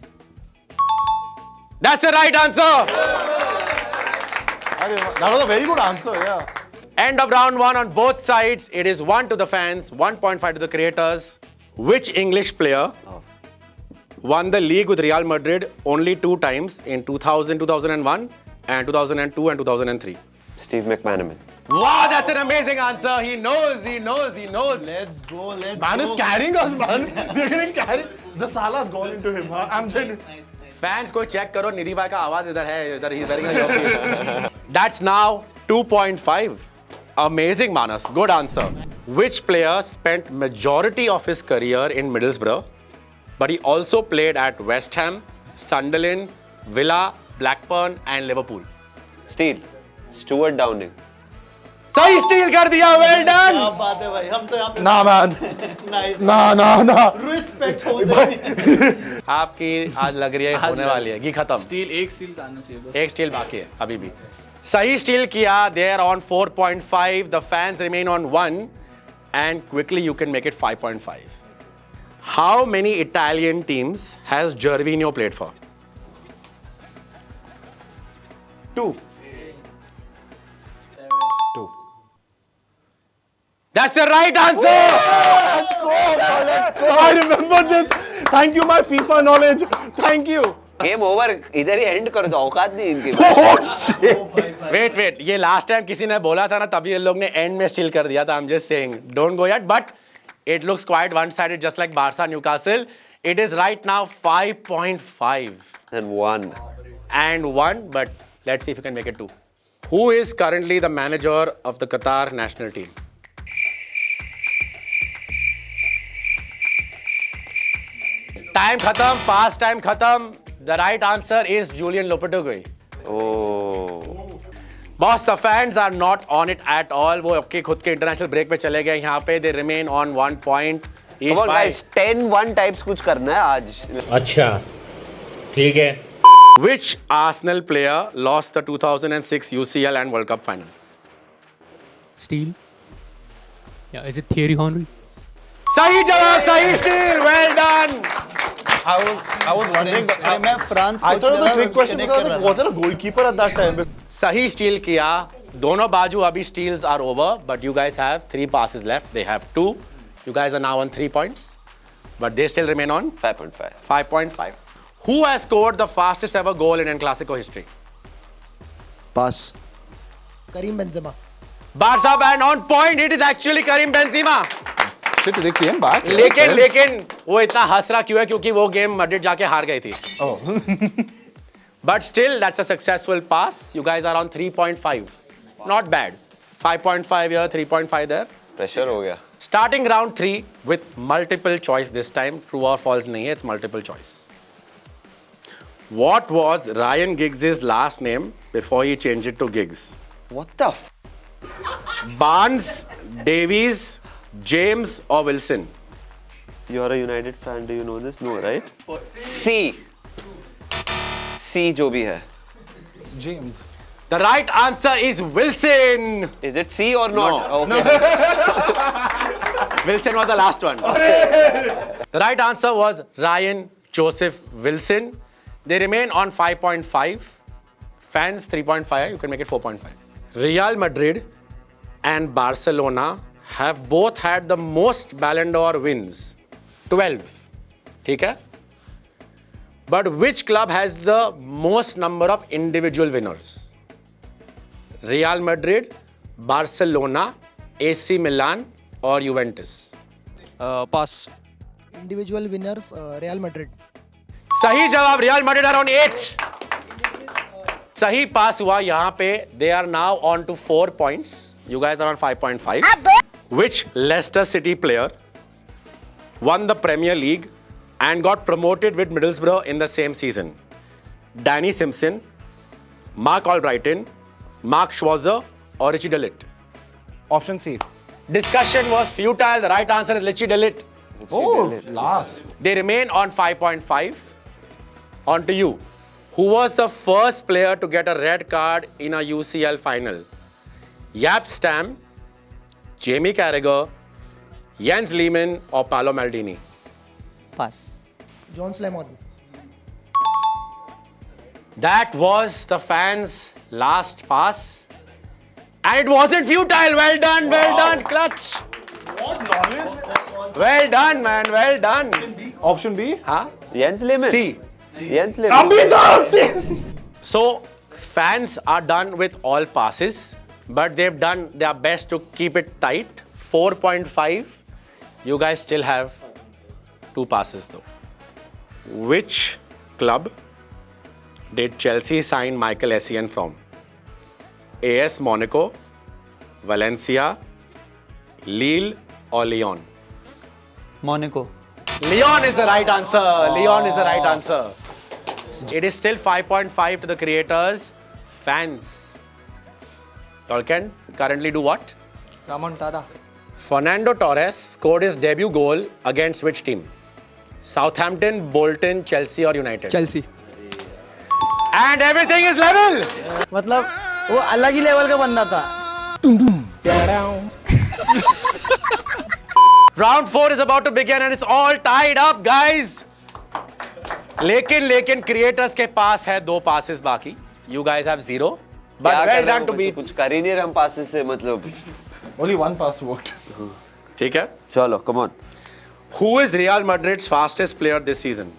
S1: That's the right answer.
S8: That was a very good answer, yeah.
S1: End of round 1 on both sides. It is 1 to the fans, 1.5 to the creators. Which English player won the league with Real Madrid only 2 times in 2000, 2001, and 2002 and 2003?
S3: Steve McManaman.
S1: Wow, that's an amazing answer. He knows, he knows, he knows.
S7: Let's go. Let's
S8: Man
S7: go.
S8: is carrying us, man. We're getting carried. The Salah's gone into him. Huh? I'm genuine.
S1: Fans, कोई check करो. निधि भाई का आवाज इधर है. इधर he's wearing a earpiece. That's now 2.5. Amazing, Manas. Good answer. Which player spent majority of his career in Middlesbrough, but he also played at West Ham, Sunderland, Villa, Blackburn, and Liverpool?
S3: Steele. Stuart Downing.
S1: सही steel कर दिया. Well done.
S7: क्या बात है भाई, हम तो यहाँ पे
S8: Nah, man.
S7: nice.
S8: Nah.
S7: Respect हो जाए.
S1: आपकी आज लग रही है होने वाली है. घी खत्म.
S9: स्टील एक स्टील आना चाहिए बस.
S1: एक स्टील बाकी है अभी भी. सही स्टील किया. They are on 4.5. The fans remain on 1, and quickly you can make it 5.5. How many Italian teams has Gervinho played for? 2. 2. That's the right answer.
S8: I remember this. Thank you, my FIFA knowledge. Thank you.
S3: Game over. इधर ही and कर दो. औकात नहीं इनकी.
S1: Wait ये last time किसी ने बोला था ना, तभी ये लोग ने एंड में स्टील कर दिया था. आई am just saying don't go yet, but it looks quite one sided just like Barca Newcastle. It is right now 5.5
S3: And
S1: 1, but let's see if you can make it 2. Who is currently the manager of the Qatar national team? Time khatam, past time khatam. The right answer is Julian Lopetegui.
S3: Oh.
S1: Boss, the fans are not on it at all. वो आपके खुद के international break पे चले गए. यहाँ पे they remain on 1 point.
S3: Come on, guys. 10-1 types कुछ करना है आज.
S13: अच्छा, ठीक है.
S1: Which Arsenal player lost the 2006 UCL and World Cup final?
S4: Steel. Yeah, is it Thierry Henry?
S1: सही जवाब, सही steel. Well done.
S8: I was wondering.
S7: अरे मैं France
S8: I thought it was a trick question because like, was there a goalkeeper at that time?
S1: सही steel किया. दोनों बाजू अभी steals are over, but you guys have 3 passes left. They have 2. You guys are now on 3 points, but they still remain on
S3: 5.5.
S1: 5.5. Who has scored the fastest ever goal in El Clasico history?
S5: Pass.
S6: Karim Benzema.
S1: Barca banned on point. It is actually Karim Benzema.
S8: Shit, they came back.
S1: लेकिन वो इतना हंस रहा क्यों है क्योंकि वो game Madrid जाके हार गई थी.
S8: Oh.
S1: But still, that's a successful pass. You guys are on 3.5. Not bad. 5.5 here, 3.5 there.
S3: Pressure हो गया.
S1: Starting round 3 with multiple choice this time. True or false नहीं है, it's multiple choice. What was Ryan Giggs' last name before he changed it to Giggs?
S3: What the f?
S1: Barnes, Davies, James or Wilson?
S3: You are a United fan. Do you know this? No, right? C. C जो भी है.
S8: James.
S1: The right answer is Wilson.
S3: Is it C or not?
S1: No.
S3: Okay.
S1: Wilson was the last one. The right answer was Ryan Joseph Wilson. They remain on 5.5. Fans 3.5. You can make it 4.5. Real Madrid and Barcelona have both had the most Ballon d'Or wins. 12. ठीक है? But which club has the most number of individual winners? Real Madrid, Barcelona, AC Milan or Juventus?
S9: Pass.
S6: Individual winners, Real Madrid.
S1: सही जवाब. Real Madrid are on 8. सही पास हुआ यहाँ पे. They are now on to 4 points. You guys are on 5.5. Which Leicester City player won the Premier League and got promoted with Middlesbrough in the same season? Danny Simpson, Mark Albrighton, Mark Schwarzer or Richie De Ligt?
S8: Option C.
S1: Discussion was futile. The right answer is Richie De Ligt.
S8: Last.
S1: They remain on 5.5. On to you. Who was the first player to get a red card in a UCL final? Jaap Stam, Jamie Carragher, Jens Lehmann or Paolo Maldini?
S10: Pass.
S6: John Slemon.
S1: That was the fans' last pass. And it wasn't futile. Well done, well done, clutch.
S8: What knowledge?
S1: Well done, man, well done.
S8: Option B.
S1: Huh?
S3: Jens Lehmann.
S1: C.
S3: Jens Lehmann.
S1: So, fans are done with all passes, but they've done their best to keep it tight. 4.5. You guys still have 2 passes though. Which club did Chelsea sign Michael Essien from? AS Monaco, Valencia, Lille or Lyon?
S7: Monaco.
S1: Lyon is the right answer. Lyon is the right answer. It is still 5.5 to the creators. Fans. Y'all can currently do what?
S12: Remontada.
S1: Fernando Torres scored his debut goal against which team? Southampton, Bolton, Chelsea or United?
S12: Chelsea.
S1: And everything is level.
S14: मतलब वो अलग ही level का बंदा था.
S1: Round 4 is about to begin and it's all tied up, guys. लेकिन creators के पास है 2 passes बाकी. You guys have 0. But
S3: क्या
S1: well
S3: कर रहे
S1: done
S3: हो?
S1: to beat.
S3: कुछ कर ही नहीं रहे हम passes से मतलब.
S8: Only 1 pass worked.
S1: ठीक है?
S3: चलो, come on.
S1: Who is Real Madrid's fastest player this season?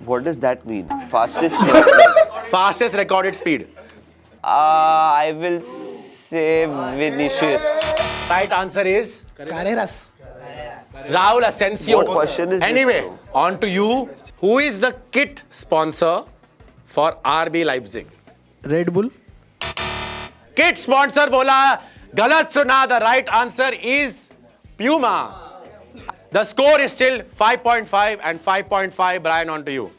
S3: What does that mean? Fastest.
S1: Fastest recorded speed.
S3: I will say Vinicius.
S1: Right answer is
S6: Carreras.
S1: Raul Asensio.
S3: What question is this,
S1: Anyway,
S3: bro?
S1: on to you. Who is the kit sponsor for RB Leipzig?
S14: Red Bull.
S1: Kit sponsor बोला, गलत सुना. The right answer is Puma. The score is still 5.5 and 5.5. Brian, on to you.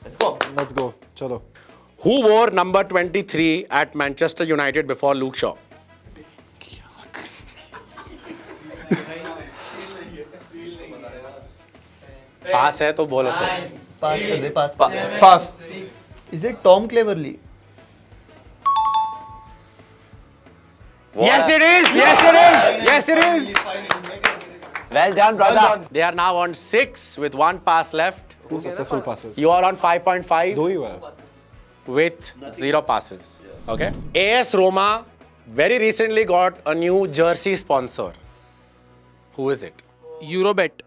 S8: Let's go. Chalo.
S1: Who wore number 23 at Manchester United before Luke Shaw? पास है तो बोलो फिर.
S7: Pass कर दे, pass.
S8: Pass.
S7: Is it Tom Cleverley?
S1: Yes, it is. Yes, it is. Yes, it is.
S3: Well done, brother.
S1: They are now on 6 with 1 pass left.
S8: 2 successful passes.
S1: You are on 5.5
S8: Do you well?
S1: with 0 passes. Okay. AS Roma very recently got a new jersey sponsor. Who is it?
S2: Eurobet.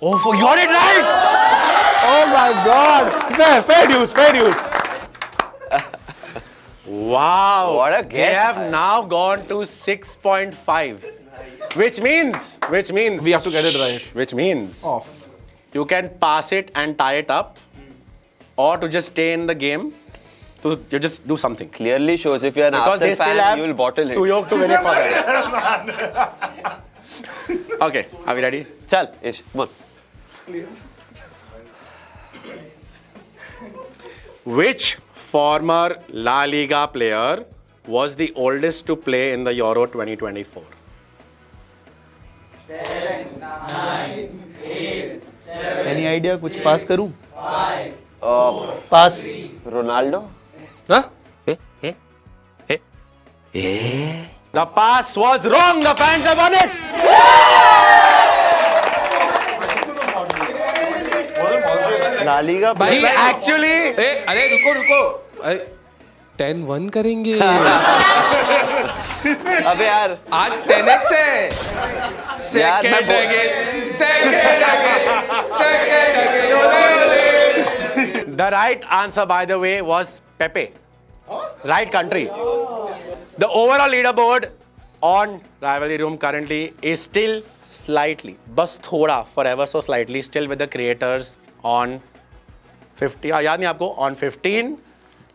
S1: Oh, you got it right.
S8: Oh my God! Fair use, fair use.
S1: Wow.
S3: What a
S1: They
S3: guess,
S1: have
S3: man.
S1: now gone to 6.5. Which means
S8: We have to get it right.
S1: Which means
S8: Off.
S1: you can pass it and tie it up, or to just stay in the game. To you just do something.
S3: Clearly shows if you're an
S1: Because they
S3: Arsenal
S1: still
S3: fan,
S1: have
S3: you will bottle it.
S1: Suyog to win it for them. Okay, are we ready?
S3: Chal, Ish, come on.
S1: Which former La Liga player was the oldest to play in the Euro 2024?
S7: Any idea कुछ पास करूं पास
S3: Ronaldo?
S2: Huh?
S1: The pass was wrong. The fans have won it.
S3: La Liga
S2: भाई
S1: He actually
S2: अरे रुको अरे 10-1 करेंगे
S3: अबे यार
S2: आज 10x है
S3: यार, मैं
S2: सेकंड अगेन ओले
S1: The right answer, by the way, was Pepe. Right country. The overall leaderboard on Rivalry Room currently is still slightly, बस थोड़ा, forever so slightly, still with the creators on 50. याद नहीं आपको? On 15.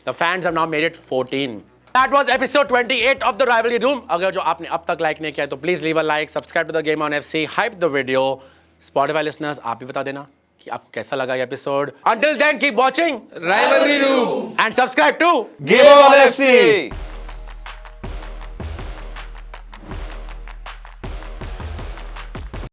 S1: The fans have now made it 14. That was episode 28 of the Rivalry Room. अगर जो आपने अब तक like नहीं किया है तो please leave a like, subscribe to the Game On FC, hype the video. Spotify listeners, आप भी बता देना कि आपको कैसा लगा ये episode. Until then, keep watching
S2: Rivalry Room
S1: and subscribe to
S3: Game On FC.